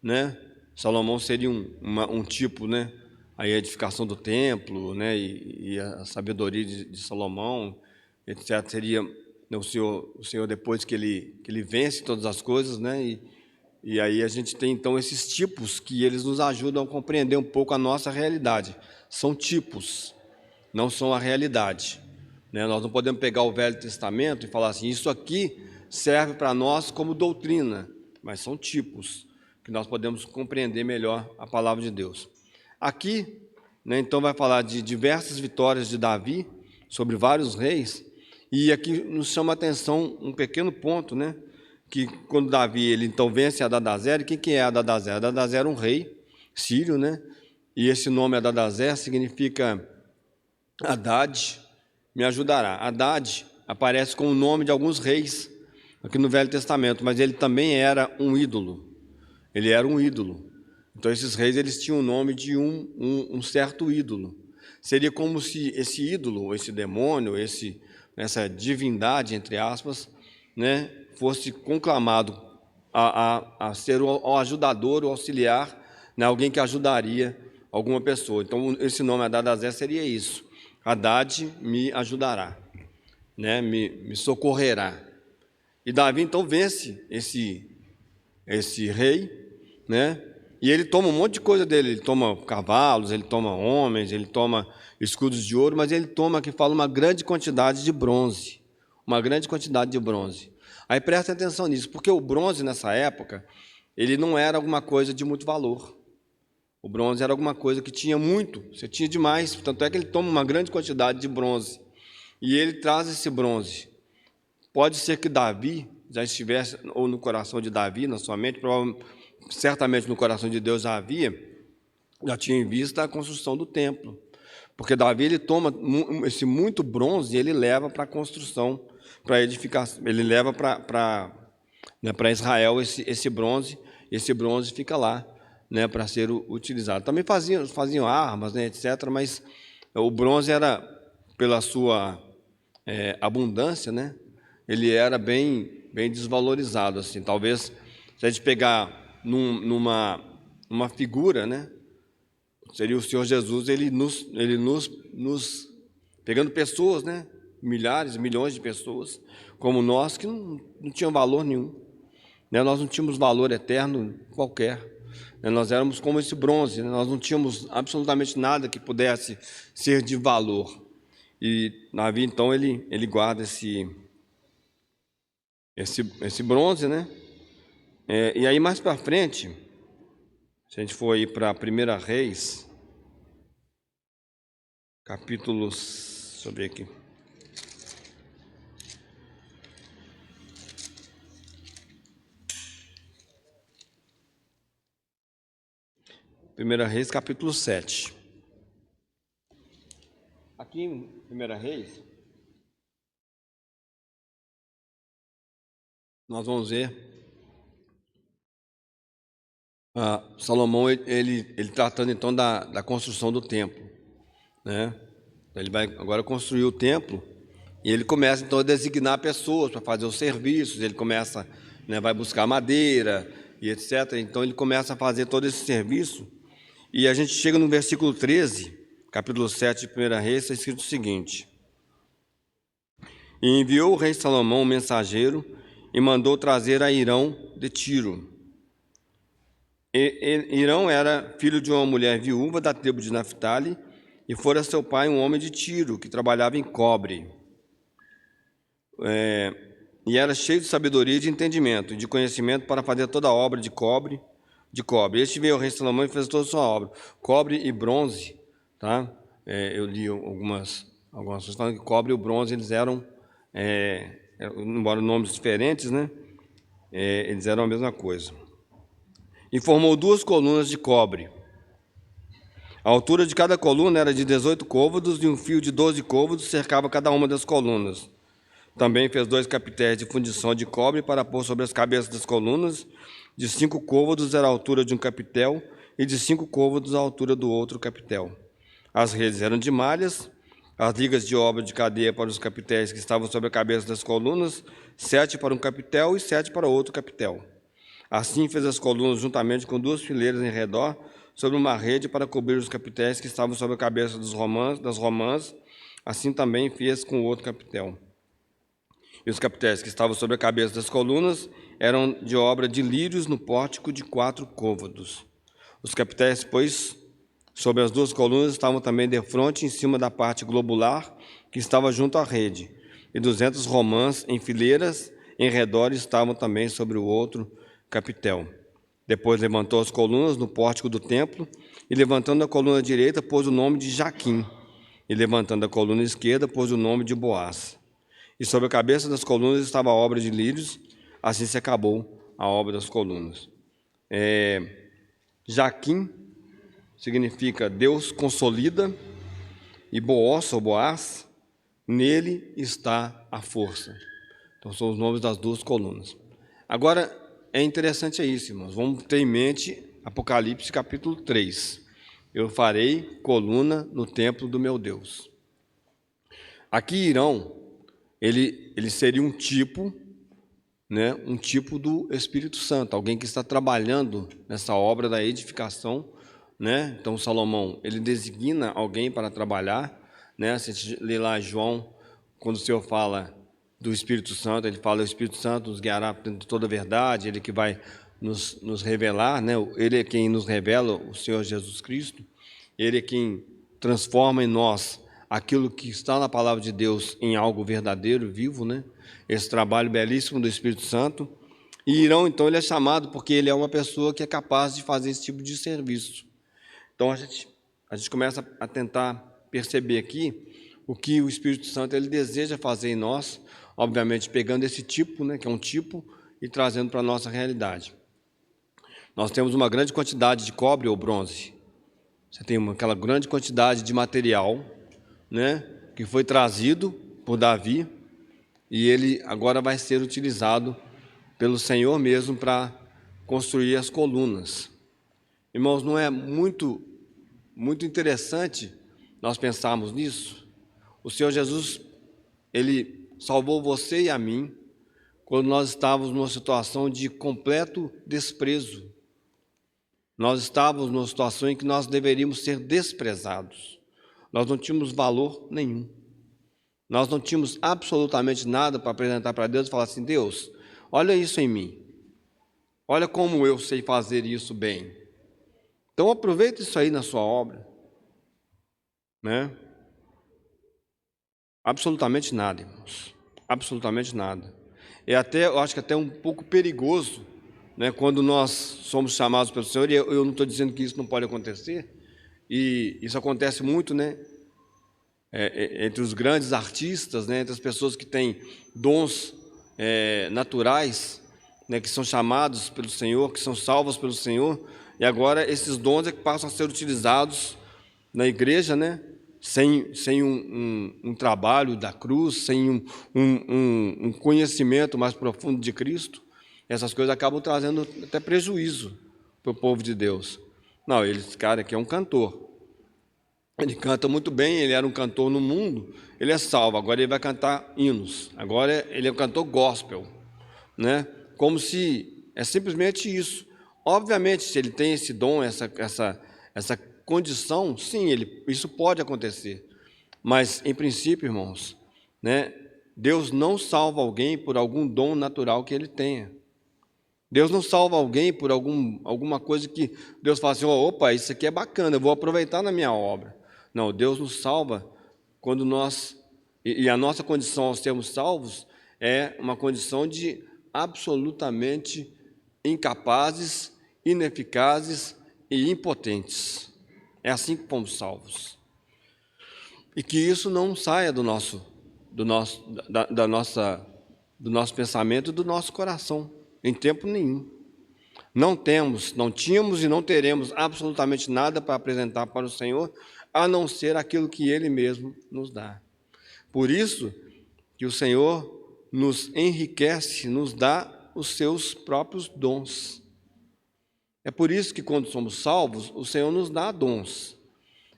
S1: né? Salomão seria um tipo, né? A edificação do templo, né? E a sabedoria de Salomão, etc. Seria, né, o Senhor depois que ele vence todas as coisas, né? E aí a gente tem, então, esses tipos que eles nos ajudam a compreender um pouco a nossa realidade. São tipos, não são a realidade, né? Nós não podemos pegar o Velho Testamento e falar assim: isso aqui serve para nós como doutrina, mas são tipos que nós podemos compreender melhor a palavra de Deus. Aqui, né, então, vai falar de diversas vitórias de Davi sobre vários reis, e aqui nos chama a atenção um pequeno ponto, né? Que quando Davi, ele então vence Hadadezer. E quem é Hadadezer? Hadadezer era um rei sírio, né? E esse nome Hadadezer significa Haddad me ajudará. Haddad aparece com o nome de alguns reis aqui no Velho Testamento, mas ele também era um ídolo. Ele era um ídolo. Então esses reis, eles tinham o nome de um certo ídolo. Seria como se esse ídolo, esse demônio, essa divindade, entre aspas, né, fosse conclamado a ser o ajudador, o auxiliar, né, alguém que ajudaria alguma pessoa. Então, esse nome Hadadezer seria isso: Haddad me ajudará, né, me socorrerá. E Davi, então, vence esse rei, né, e ele toma um monte de coisa dele. Ele toma cavalos, ele toma homens, ele toma escudos de ouro, mas ele toma, aqui fala, uma grande quantidade de bronze. Uma grande quantidade de bronze. Aí presta atenção nisso, porque o bronze nessa época, ele não era alguma coisa de muito valor. O bronze era alguma coisa que tinha muito, você tinha demais, tanto é que ele toma uma grande quantidade de bronze. E ele traz esse bronze. Pode ser que Davi já estivesse, ou no coração de Davi, na sua mente, certamente no coração de Deus já tinha em vista a construção do templo. Porque Davi, ele toma esse muito bronze e ele leva para a construção, para edificação. Ele leva para Israel esse bronze, e esse bronze fica lá, né, para ser utilizado. Também faziam armas, né, etc., mas o bronze era, pela sua abundância, né, ele era bem desvalorizado, assim. Talvez, se a gente pegar numa figura, né, seria o Senhor Jesus, ele nos pegando pessoas, né, milhares, milhões de pessoas, como nós, que não tinham valor nenhum, né? Nós não tínhamos valor eterno qualquer, né? Nós éramos como esse bronze, né? Nós não tínhamos absolutamente nada que pudesse ser de valor. E Davi, então, ele guarda esse bronze, né? E aí, mais para frente, se a gente for ir para 1 Reis, capítulos, deixa eu ver aqui. Primeira Reis, capítulo 7. Aqui em 1 Reis, nós vamos ver Salomão, ele tratando então da construção do templo, né? Ele vai agora construir o templo e ele começa então a designar pessoas para fazer os serviços. Ele começa, né, vai buscar madeira e etc. Então ele começa a fazer todo esse serviço. E a gente chega no versículo 13, capítulo 7 de 1 Reis, está escrito o seguinte: E enviou o rei Salomão um mensageiro e mandou trazer a Hirão de Tiro. Hirão era filho de uma mulher viúva da tribo de Naphtali, e fora seu pai um homem de Tiro, que trabalhava em cobre. E era cheio de sabedoria e de entendimento, e de conhecimento para fazer toda a obra de cobre. Este veio ao rei Salomão e fez toda a sua obra. Cobre e bronze, tá? Eu li algumas coisas falando que cobre e o bronze, eles eram, embora nomes diferentes, né? Eles eram a mesma coisa. E formou 2 colunas de cobre. A altura de cada coluna era de 18 côvados, e um fio de 12 côvados cercava cada uma das colunas. Também fez 2 capitéis de fundição de cobre para pôr sobre as cabeças das colunas. De 5 côvados era a altura de um capitel, e de 5 côvados a altura do outro capitel. As redes eram de malhas, as ligas de obra de cadeia para os capitéis que estavam sobre a cabeça das colunas, 7 para um capitel e 7 para outro capitel. Assim fez as colunas juntamente com 2 fileiras em redor, sobre uma rede para cobrir os capitéis que estavam sobre a cabeça das romãs. Assim também fez com o outro capitel. E os capitéis que estavam sobre a cabeça das colunas eram de obra de lírios no pórtico de 4 côvados. Os capitéis, pois, sobre as 2 colunas estavam também defronte em cima da parte globular que estava junto à rede, e 200 romãs em fileiras em redor estavam também sobre o outro capitel. Depois levantou as colunas no pórtico do templo, e levantando a coluna direita, pôs o nome de Jaquim, e levantando a coluna esquerda, pôs o nome de Boaz. E sobre a cabeça das colunas estava a obra de lírios. Assim se acabou a obra das colunas. Jaquim significa Deus consolida, e Boaz, ou Boaz, nele está a força. Então são os nomes das 2 colunas. Agora, é interessante isso, irmãos. Vamos ter em mente Apocalipse capítulo 3. Eu farei coluna no templo do meu Deus. Aqui Hirão, ele seria um tipo, né, um tipo do Espírito Santo, alguém que está trabalhando nessa obra da edificação, né? Então Salomão, ele designa alguém para trabalhar, né? Se a gente lê lá João, quando o Senhor fala do Espírito Santo, ele fala: o Espírito Santo nos guiará por toda a verdade, ele que vai nos revelar, né? Ele é quem nos revela o Senhor Jesus Cristo, ele é quem transforma em nós aquilo que está na palavra de Deus em algo verdadeiro, vivo, né? Esse trabalho belíssimo do Espírito Santo. E Hirão, então, ele é chamado porque ele é uma pessoa que é capaz de fazer esse tipo de serviço. Então, a gente começa a tentar perceber aqui o que o Espírito Santo ele deseja fazer em nós, obviamente pegando esse tipo, né, que é um tipo, e trazendo para a nossa realidade. Nós temos uma grande quantidade de cobre ou bronze. Você tem aquela grande quantidade de material, né, que foi trazido por Davi, e ele agora vai ser utilizado pelo Senhor mesmo para construir as colunas. Irmãos, não é muito interessante nós pensarmos nisso? O Senhor Jesus, ele salvou você e a mim quando nós estávamos numa situação de completo desprezo. Nós estávamos numa situação em que nós deveríamos ser desprezados. Nós não tínhamos valor nenhum. Nós não tínhamos absolutamente nada para apresentar para Deus e falar assim: Deus, olha isso em mim. Olha como eu sei fazer isso bem. Então aproveita isso aí na sua obra, né? Absolutamente nada, irmãos. Absolutamente nada. Eu acho que até um pouco perigoso, né, quando nós somos chamados pelo Senhor, e eu não estou dizendo que isso não pode acontecer, e isso acontece muito, né, entre os grandes artistas, né, entre as pessoas que têm dons naturais, né, que são chamados pelo Senhor, que são salvos pelo Senhor, e agora esses dons é que passam a ser utilizados na igreja, né, sem um trabalho da cruz, sem um conhecimento mais profundo de Cristo. Essas coisas acabam trazendo até prejuízo para o povo de Deus. Não, esse cara aqui é um cantor. Ele canta muito bem, ele era um cantor no mundo, ele é salvo, agora ele vai cantar hinos. Agora ele é um cantor gospel, né? Como se é simplesmente isso. Obviamente, se ele tem esse dom, essa condição, sim, isso pode acontecer. Mas, em princípio, irmãos, né, Deus não salva alguém por algum dom natural que ele tenha. Deus não salva alguém por alguma coisa que Deus fala assim, opa, isso aqui é bacana, eu vou aproveitar na minha obra. Não, Deus nos salva quando e a nossa condição ao sermos salvos é uma condição de absolutamente incapazes, ineficazes e impotentes. É assim que fomos salvos. E que isso não saia do nosso pensamento e do nosso coração, em tempo nenhum. Não tínhamos e não teremos absolutamente nada para apresentar para o Senhor, a não ser aquilo que Ele mesmo nos dá. Por isso que o Senhor nos enriquece, nos dá os seus próprios dons. É por isso que quando somos salvos, o Senhor nos dá dons.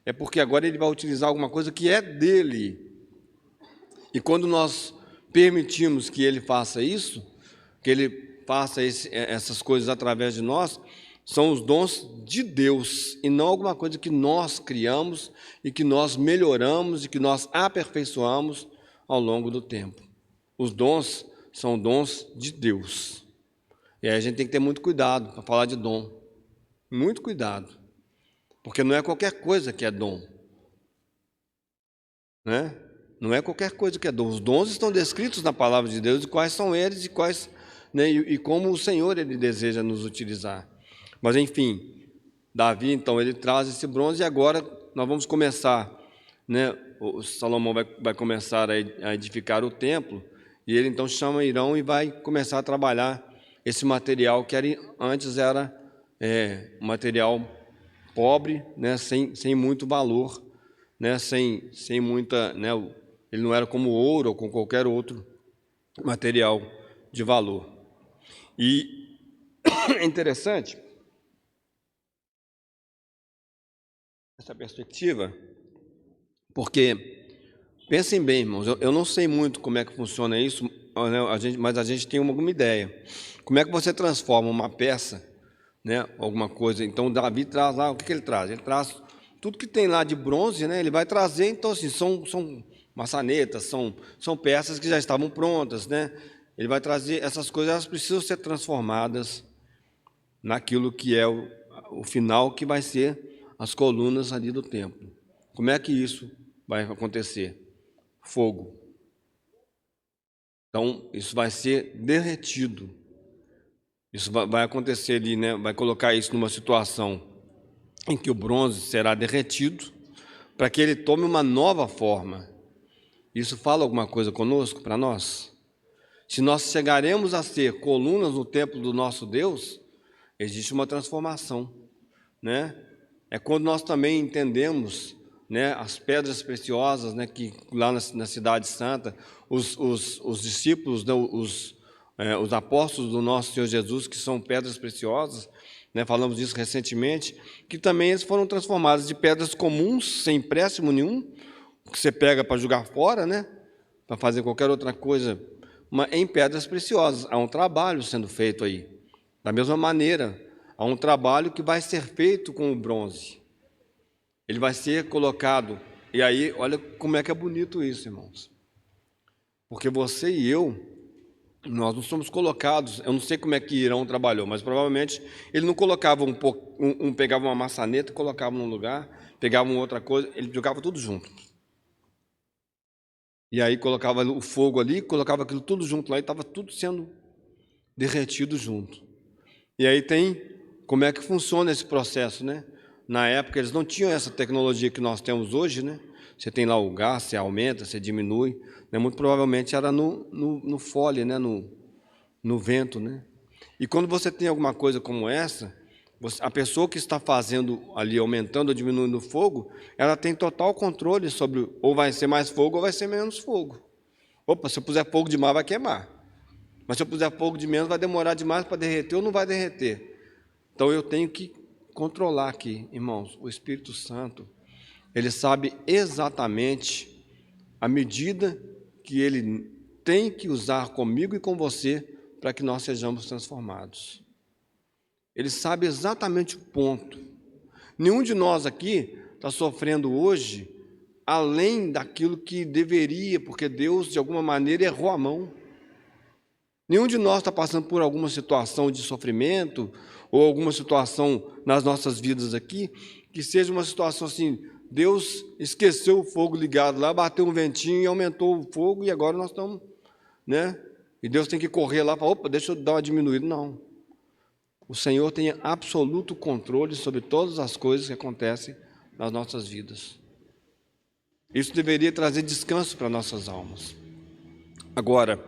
S1: É porque agora Ele vai utilizar alguma coisa que é dEle. E quando nós permitimos que Ele faça isso, que Ele faça essas coisas através de nós, são os dons de Deus e não alguma coisa que nós criamos e que nós melhoramos e que nós aperfeiçoamos ao longo do tempo. Os dons são dons de Deus. E aí a gente tem que ter muito cuidado para falar de dom. Muito cuidado. Porque não é qualquer coisa que é dom. Né? Não é qualquer coisa que é dom. Os dons estão descritos na palavra de Deus e quais são eles e quais, né, e como o Senhor ele deseja nos utilizar. Mas enfim, Davi então ele traz esse bronze e agora nós vamos começar, né? O Salomão vai começar a edificar o templo e ele então chama Irão e vai começar a trabalhar esse material que antes era um material pobre, né? Sem muito valor, né? Sem muita, né? Ele não era como ouro ou com qualquer outro material de valor. E é interessante essa perspectiva, porque pensem bem, irmãos, eu não sei muito como é que funciona isso, né, mas a gente tem alguma ideia. Como é que você transforma uma peça, né, alguma coisa? Então, Davi traz lá, o que ele traz? Ele traz tudo que tem lá de bronze, né, ele vai trazer, então, assim, são maçanetas, são peças que já estavam prontas, né? Ele vai trazer essas coisas, elas precisam ser transformadas naquilo que é o final, que vai ser as colunas ali do templo. Como é que isso vai acontecer? Fogo. Então, isso vai ser derretido. Isso vai acontecer ali, né? Vai colocar isso numa situação em que o bronze será derretido para que ele tome uma nova forma. Isso fala alguma coisa conosco, para nós? Se nós chegaremos a ser colunas no templo do nosso Deus, existe uma transformação, né? É quando nós também entendemos, né, as pedras preciosas, né, que lá na Cidade Santa, os discípulos, né, os apóstolos do nosso Senhor Jesus, que são pedras preciosas, né, falamos disso recentemente, que também eles foram transformados de pedras comuns, sem empréstimo nenhum, que você pega para jogar fora, né, para fazer qualquer outra coisa, mas em pedras preciosas. Há um trabalho sendo feito aí. Da mesma maneira, há um trabalho que vai ser feito com o bronze. Ele vai ser colocado. E aí, olha como é que é bonito isso, irmãos. Porque você e eu, nós não somos colocados. Eu não sei como é que Irão trabalhou, mas provavelmente ele não colocava pegava uma maçaneta, colocava num lugar, pegava uma outra coisa, ele jogava tudo junto. E aí colocava o fogo ali, colocava aquilo tudo junto lá e estava tudo sendo derretido junto. E aí tem como é que funciona esse processo, né? Na época eles não tinham essa tecnologia que nós temos hoje, né? Você tem lá o gás, você aumenta, você diminui, né? Muito provavelmente era no fole, né? No vento, né? E quando você tem alguma coisa como essa, a pessoa que está fazendo ali, aumentando ou diminuindo o fogo, ela tem total controle sobre ou vai ser mais fogo ou vai ser menos fogo. Opa, se eu puser fogo demais vai queimar, mas se eu puser fogo de menos vai demorar demais para derreter ou não vai derreter. Então eu tenho que controlar aqui, irmãos. O Espírito Santo, ele sabe exatamente a medida que ele tem que usar comigo e com você para que nós sejamos transformados. Ele sabe exatamente o ponto. Nenhum de nós aqui está sofrendo hoje além daquilo que deveria, porque Deus, de alguma maneira, errou a mão. Nenhum de nós está passando por alguma situação de sofrimento ou alguma situação nas nossas vidas aqui que seja uma situação assim, Deus esqueceu o fogo ligado lá, bateu um ventinho e aumentou o fogo e agora nós estamos, né? E Deus tem que correr lá e falar, opa, deixa eu dar uma diminuída. Não. O Senhor tem absoluto controle sobre todas as coisas que acontecem nas nossas vidas. Isso deveria trazer descanso para nossas almas. Agora,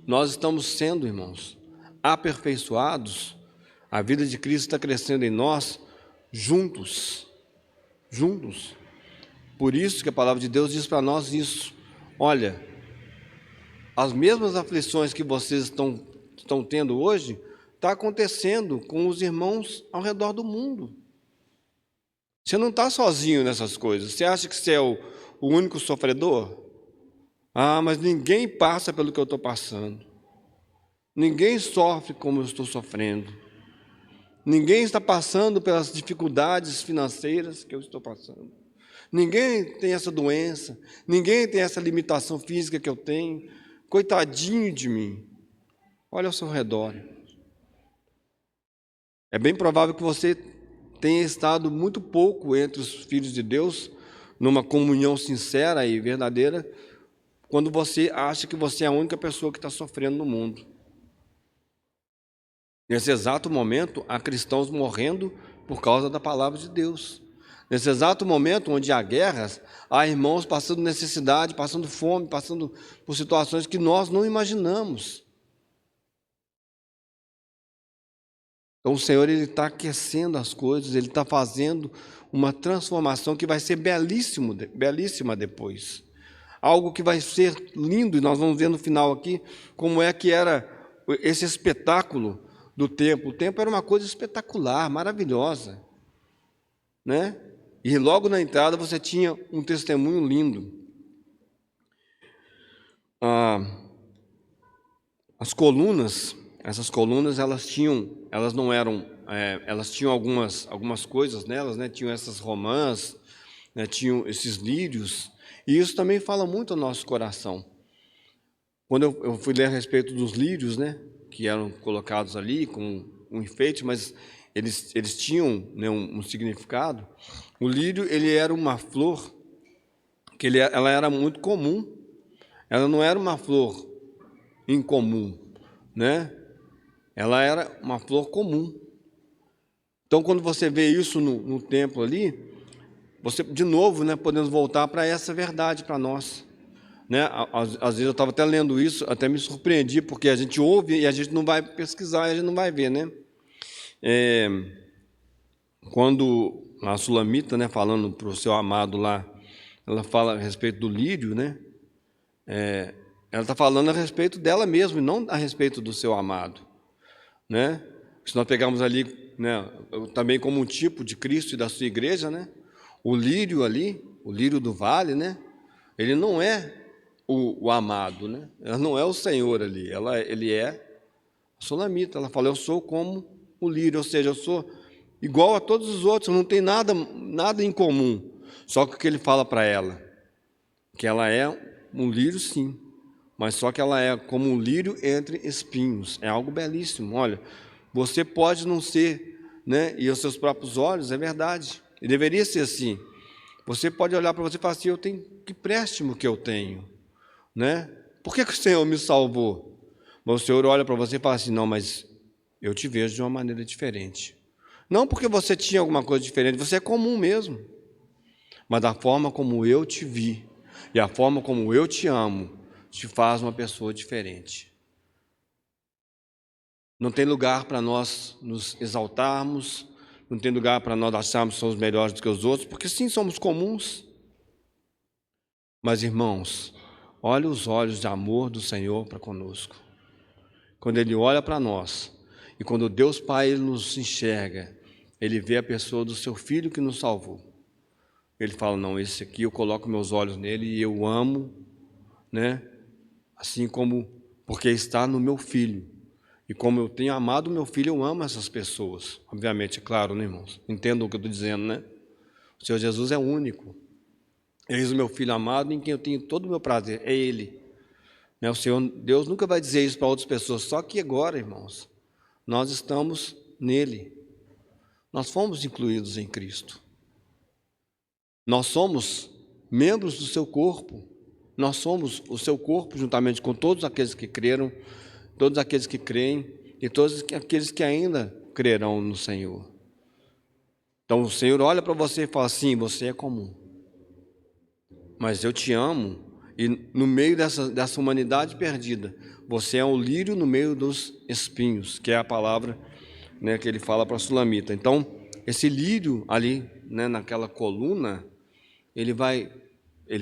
S1: nós estamos sendo, irmãos, aperfeiçoados, a vida de Cristo está crescendo em nós, juntos. Por isso que a palavra de Deus diz para nós isso. Olha, as mesmas aflições que vocês estão tendo hoje, está acontecendo com os irmãos ao redor do mundo. Você não está sozinho nessas coisas. Você acha que você é o único sofredor? Ah, mas ninguém passa pelo que eu estou passando. Ninguém sofre como eu estou sofrendo. Ninguém está passando pelas dificuldades financeiras que eu estou passando. Ninguém tem essa doença. Ninguém tem essa limitação física que eu tenho. Coitadinho de mim. Olha ao seu redor. É bem provável que você tenha estado muito pouco entre os filhos de Deus, numa comunhão sincera e verdadeira, quando você acha que você é a única pessoa que está sofrendo no mundo. Nesse exato momento, há cristãos morrendo por causa da palavra de Deus. Nesse exato momento, onde há guerras, há irmãos passando necessidade, passando fome, passando por situações que nós não imaginamos. Então, o Senhor está aquecendo as coisas, Ele está fazendo uma transformação que vai ser belíssima depois. Algo que vai ser lindo, e nós vamos ver no final aqui como é que era esse espetáculo do templo. O templo era uma coisa espetacular, maravilhosa, né? E logo na entrada você tinha um testemunho lindo. As colunas, essas colunas, elas não eram, elas tinham algumas coisas nelas, né? Tinham essas romãs, né? Tinham esses lírios, e isso também fala muito ao nosso coração. Quando eu fui ler a respeito dos lírios, né? Que eram colocados ali como um enfeite, mas eles tinham, né, um significado. O lírio, ele era uma flor que ela era muito comum. Ela não era uma flor incomum, né? Ela era uma flor comum. Então, quando você vê isso no templo ali, você, de novo, né, podemos voltar para essa verdade para nós. Né? Às vezes eu estava até lendo isso, até me surpreendi, porque a gente ouve e a gente não vai pesquisar, e a gente não vai ver, né? Quando a Sulamita, né, falando para o seu amado lá, ela fala a respeito do lírio, né? Ela está falando a respeito dela mesma e não a respeito do seu amado, né? Se nós pegarmos ali, né, também como um tipo de Cristo e da sua igreja, né? O lírio ali, o lírio do vale, né? Ele não é o amado, né? Ela não é o Senhor ali, ele é a Sulamita. Ela fala, eu sou como o lírio, ou seja, eu sou igual a todos os outros, não tem nada em comum. Só que o que ele fala para ela, que ela é um lírio, sim, mas só que ela é como um lírio entre espinhos. É algo belíssimo. Olha, você pode não ser, né? E aos seus próprios olhos, é verdade. E deveria ser assim. Você pode olhar para você e falar assim, eu tenho que empréstimo que eu tenho. né? Por que o Senhor me salvou? Mas o Senhor olha para você e fala assim, não, mas eu te vejo de uma maneira diferente. Não porque você tinha alguma coisa diferente, você é comum mesmo. Mas a forma como eu te vi e a forma como eu te amo te faz uma pessoa diferente. Não tem lugar para nós nos exaltarmos, não tem lugar para nós acharmos que somos melhores do que os outros, porque sim, somos comuns. Mas, irmãos, olha os olhos de amor do Senhor para conosco. Quando Ele olha para nós, e quando Deus Pai Ele nos enxerga, Ele vê a pessoa do seu Filho que nos salvou. Ele fala, não, esse aqui eu coloco meus olhos nele e eu amo, né? Assim como, porque está no meu Filho. E como eu tenho amado meu Filho, eu amo essas pessoas. Obviamente, é claro, né, irmãos? Entendam o que eu estou dizendo, né? O Senhor Jesus é único. Eis o meu Filho amado em quem eu tenho todo o meu prazer. É Ele. O Senhor, Deus nunca vai dizer isso para outras pessoas. Só que agora, irmãos, nós estamos nele. Nós fomos incluídos em Cristo. Nós somos membros do seu corpo. Nós somos o seu corpo, juntamente com todos aqueles que creram, todos aqueles que creem e todos aqueles que ainda crerão no Senhor. Então o Senhor olha para você e fala assim, você é comum, mas eu te amo, e no meio dessa humanidade perdida, você é um lírio no meio dos espinhos, que é a palavra, né, que ele fala para a Sulamita. Então, esse lírio ali, né, naquela coluna, ele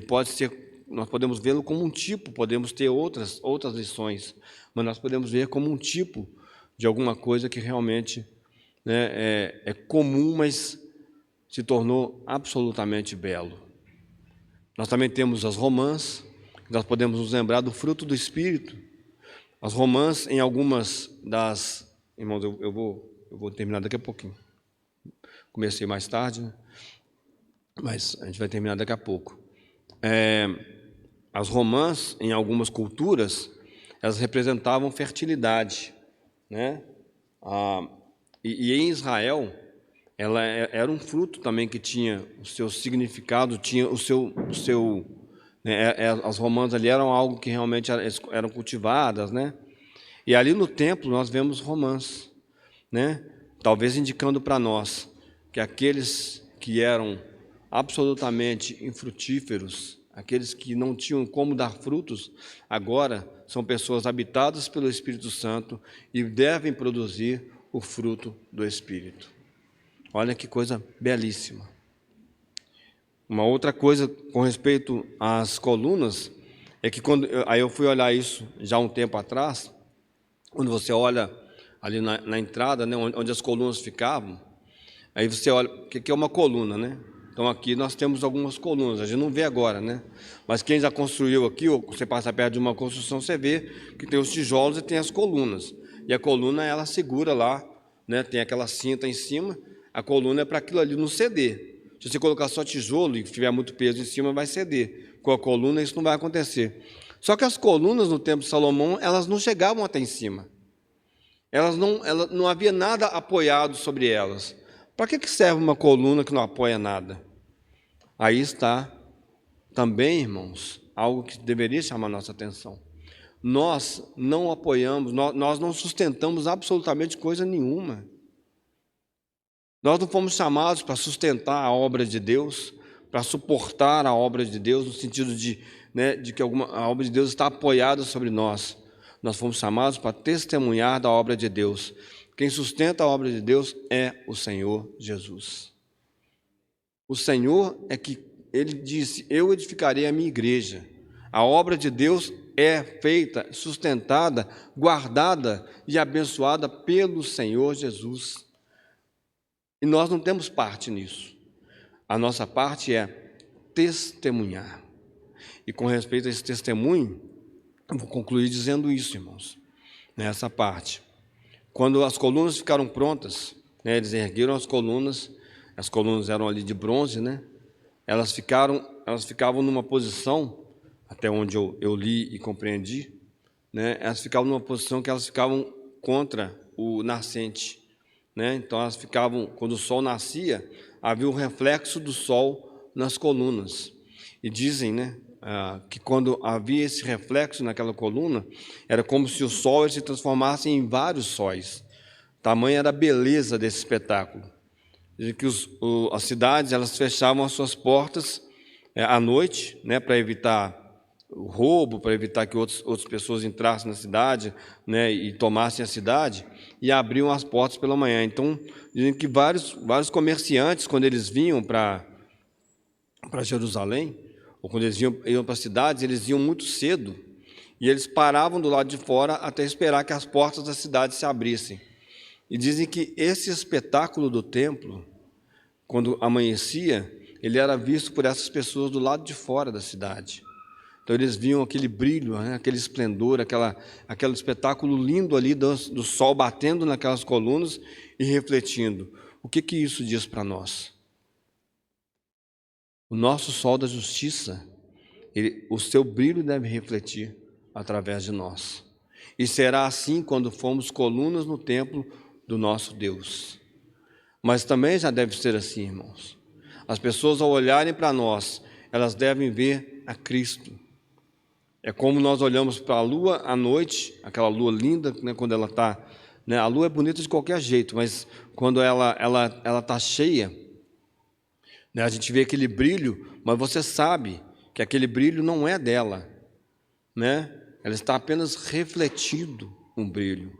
S1: pode ser, nós podemos vê-lo como um tipo, podemos ter outras lições, mas nós podemos ver como um tipo de alguma coisa que realmente, né, é comum, mas se tornou absolutamente belo. Nós também temos as romãs, nós podemos nos lembrar do fruto do Espírito. As romãs, em algumas das... Irmãos, eu vou terminar daqui a pouquinho. Comecei mais tarde, né? Mas a gente vai terminar daqui a pouco. As romãs, em algumas culturas, elas representavam fertilidade, né? E em Israel, ela era um fruto também que tinha o seu significado, tinha o seu né? As romãs ali eram algo que realmente eram cultivadas, né? E ali no templo nós vemos romãs, né? Talvez indicando para nós que aqueles que eram absolutamente infrutíferos, aqueles que não tinham como dar frutos, agora são pessoas habitadas pelo Espírito Santo e devem produzir o fruto do Espírito. Olha que coisa belíssima. Uma outra coisa com respeito às colunas é que aí eu fui olhar isso já um tempo atrás, quando você olha ali na entrada, né, onde as colunas ficavam, aí você olha, o que é uma coluna, né? Então aqui nós temos algumas colunas, a gente não vê agora, né? Mas quem já construiu aqui, ou você passa perto de uma construção, você vê que tem os tijolos e tem as colunas. E a coluna, ela segura lá, né? Tem aquela cinta em cima, a coluna é para aquilo ali não ceder. Se você colocar só tijolo e tiver muito peso em cima, vai ceder. Com a coluna isso não vai acontecer. Só que as colunas no tempo de Salomão, elas não chegavam até em cima. Não havia nada apoiado sobre elas. Para que serve uma coluna que não apoia nada? Aí está também, irmãos, algo que deveria chamar nossa atenção. Nós não apoiamos, nós não sustentamos absolutamente coisa nenhuma. Nós não fomos chamados para sustentar a obra de Deus, para suportar a obra de Deus, no sentido de que a obra de Deus está apoiada sobre nós. Nós fomos chamados para testemunhar da obra de Deus. Quem sustenta a obra de Deus é o Senhor Jesus. O Senhor é que, Ele disse, eu edificarei a minha igreja. A obra de Deus é feita, sustentada, guardada e abençoada pelo Senhor Jesus. E nós não temos parte nisso. A nossa parte é testemunhar. E com respeito a esse testemunho, eu vou concluir dizendo isso, irmãos, nessa parte. Quando as colunas ficaram prontas, né, eles ergueram as colunas eram ali de bronze, né? Elas ficavam numa posição, até onde eu li e compreendi, né? Elas ficavam numa posição que elas ficavam contra o nascente, né? Então elas ficavam, quando o sol nascia, havia um reflexo do sol nas colunas. E dizem, né, que quando havia esse reflexo naquela coluna, era como se o sol se transformasse em vários sóis. Tamanha era a beleza desse espetáculo. Dizem que as cidades elas fechavam as suas portas à noite, né, para evitar o roubo, para evitar que outras pessoas entrassem na cidade, né, e tomassem a cidade, e abriam as portas pela manhã. Então, dizem que vários comerciantes, quando eles vinham para Jerusalém, ou quando eles iam para as cidades, eles iam muito cedo, e eles paravam do lado de fora até esperar que as portas da cidade se abrissem. E dizem que esse espetáculo do templo, quando amanhecia, ele era visto por essas pessoas do lado de fora da cidade. Então eles viam aquele brilho, né, aquele esplendor, aquele espetáculo lindo ali do sol batendo naquelas colunas e refletindo. O que isso diz para nós? O nosso sol da justiça, o seu brilho deve refletir através de nós. E será assim quando formos colunas no templo do nosso Deus. Mas também já deve ser assim, irmãos. As pessoas, ao olharem para nós, elas devem ver a Cristo. É como nós olhamos para a lua à noite, aquela lua linda, né, quando ela está... Né, a lua é bonita de qualquer jeito, mas quando ela está cheia, né, a gente vê aquele brilho, mas você sabe que aquele brilho não é dela, né? Ela está apenas refletindo um brilho.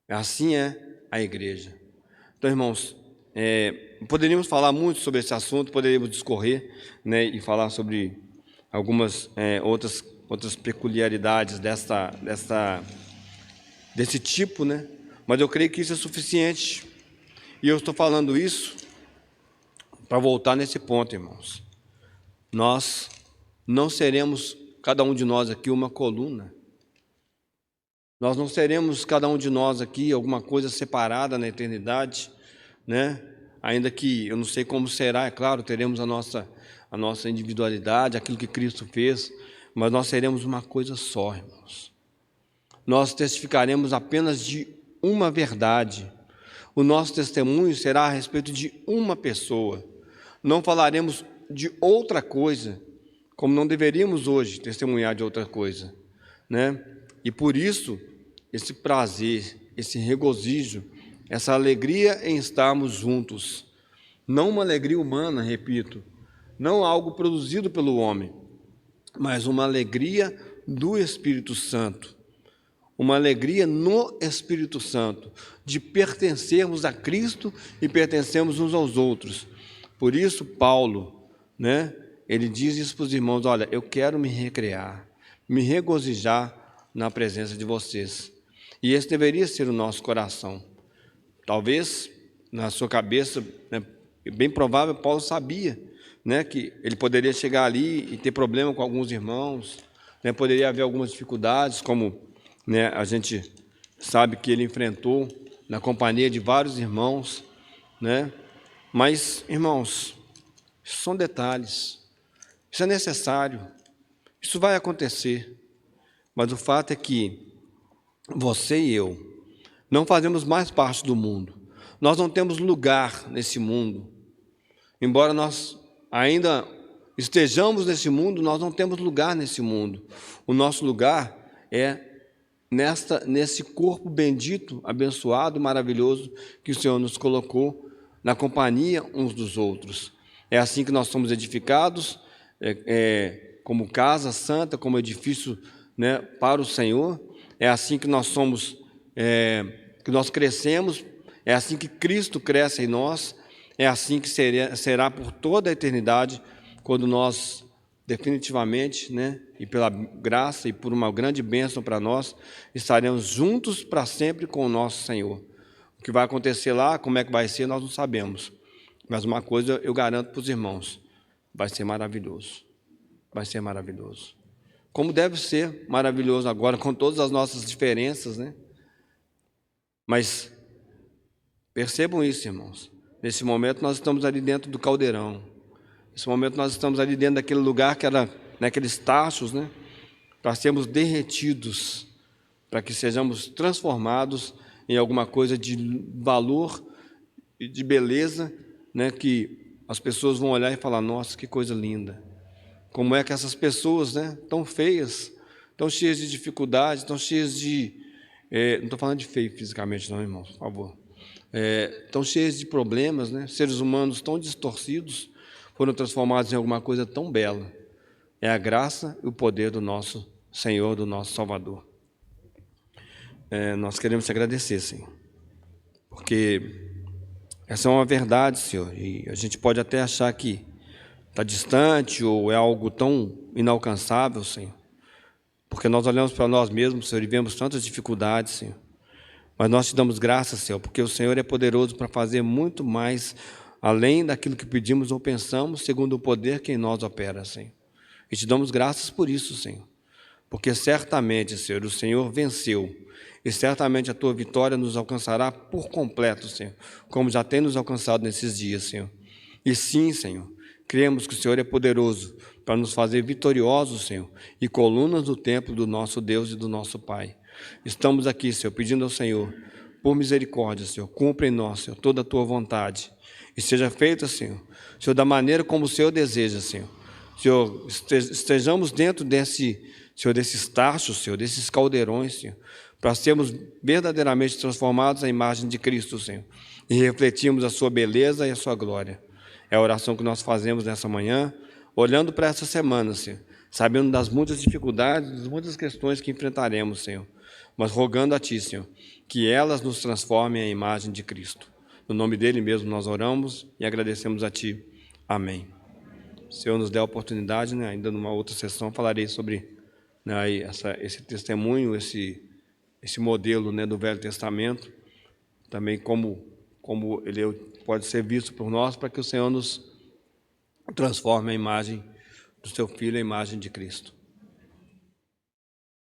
S1: Assim é a igreja. Então, irmãos, poderíamos falar muito sobre esse assunto, poderíamos discorrer, né, e falar sobre algumas outras peculiaridades desse tipo, né? Mas eu creio que isso é suficiente. E eu estou falando isso para voltar nesse ponto, irmãos. Nós não seremos, cada um de nós aqui, uma coluna. Nós não seremos, cada um de nós aqui, alguma coisa separada na eternidade, né? Ainda que eu não sei como será, é claro, teremos a nossa individualidade, aquilo que Cristo fez, mas nós seremos uma coisa só, irmãos. Nós testificaremos apenas de uma verdade. O nosso testemunho será a respeito de uma pessoa. Não falaremos de outra coisa, como não deveríamos hoje testemunhar de outra coisa, né? E por isso, esse prazer, esse regozijo, essa alegria em estarmos juntos, não uma alegria humana, repito, não algo produzido pelo homem, mas uma alegria do Espírito Santo, uma alegria no Espírito Santo, de pertencermos a Cristo e pertencermos uns aos outros. Por isso, Paulo, né, ele diz isso para os irmãos: olha, eu quero me recrear, me regozijar na presença de vocês. E esse deveria ser o nosso coração. Talvez, na sua cabeça, né, bem provável, Paulo sabia, né, que ele poderia chegar ali e ter problema com alguns irmãos, né, poderia haver algumas dificuldades, como, né, a gente sabe que ele enfrentou na companhia de vários irmãos, né? Mas, irmãos, isso são detalhes, isso é necessário, isso vai acontecer, mas o fato é que você e eu não fazemos mais parte do mundo, nós não temos lugar nesse mundo. Embora nós ainda estejamos nesse mundo, nós não temos lugar nesse mundo. O nosso lugar é nesse corpo bendito, abençoado, maravilhoso que o Senhor nos colocou na companhia uns dos outros. É assim que nós somos edificados, como casa santa, como edifício, né, para o Senhor. É assim que nós somos, que nós crescemos. É assim que Cristo cresce em nós. É assim que será por toda a eternidade, quando nós definitivamente, né, e pela graça e por uma grande bênção para nós, estaremos juntos para sempre com o nosso Senhor. O que vai acontecer lá, como é que vai ser, nós não sabemos. Mas uma coisa eu garanto para os irmãos: vai ser maravilhoso. Vai ser maravilhoso. Como deve ser maravilhoso agora, com todas as nossas diferenças, né? Mas percebam isso, irmãos. Nesse momento nós estamos ali dentro do caldeirão. Nesse momento nós estamos ali dentro daquele lugar que era naqueles tachos, né? Para sermos derretidos, para que sejamos transformados em alguma coisa de valor e de beleza, né? Que as pessoas vão olhar e falar: nossa, que coisa linda. como é que essas pessoas, né, tão feias, tão cheias de dificuldades, tão cheias de... não estou falando de feio fisicamente não, irmãos, por favor. Tão cheias de problemas, né, seres humanos tão distorcidos, foram transformados em alguma coisa tão bela. É a graça e o poder do nosso Senhor, do nosso Salvador. Nós queremos te agradecer, Senhor, porque essa é uma verdade, Senhor, e a gente pode até achar que está distante ou é algo tão inalcançável, Senhor, porque nós olhamos para nós mesmos, Senhor, e vemos tantas dificuldades, Senhor, mas nós te damos graças, Senhor, porque o Senhor é poderoso para fazer muito mais além daquilo que pedimos ou pensamos, segundo o poder que em nós opera, Senhor. E te damos graças por isso, Senhor, porque certamente, Senhor, o Senhor venceu, e certamente a Tua vitória nos alcançará por completo, Senhor, como já tem nos alcançado nesses dias, Senhor. E sim, Senhor, cremos que o Senhor é poderoso para nos fazer vitoriosos, Senhor, e colunas do templo do nosso Deus e do nosso Pai. Estamos aqui, Senhor, pedindo ao Senhor, por misericórdia, Senhor, cumpra em nós, Senhor, toda a Tua vontade, e seja feita, Senhor, da maneira como o Senhor deseja, Senhor. Senhor, estejamos dentro desses tachos, Senhor, desses caldeirões, Senhor, para sermos verdadeiramente transformados à imagem de Cristo, Senhor, e refletirmos a sua beleza e a sua glória. É a oração que nós fazemos nessa manhã, olhando para essa semana, Senhor, sabendo das muitas dificuldades, das muitas questões que enfrentaremos, Senhor, mas rogando a Ti, Senhor, que elas nos transformem à imagem de Cristo. No nome dEle mesmo nós oramos e agradecemos a Ti. Amém. O Senhor nos dê a oportunidade, né, ainda numa outra sessão, falarei sobre, né, esse testemunho, esse modelo, né, do Velho Testamento, também como ele pode ser visto por nós, para que o Senhor nos transforme a imagem do Seu Filho, a imagem de Cristo.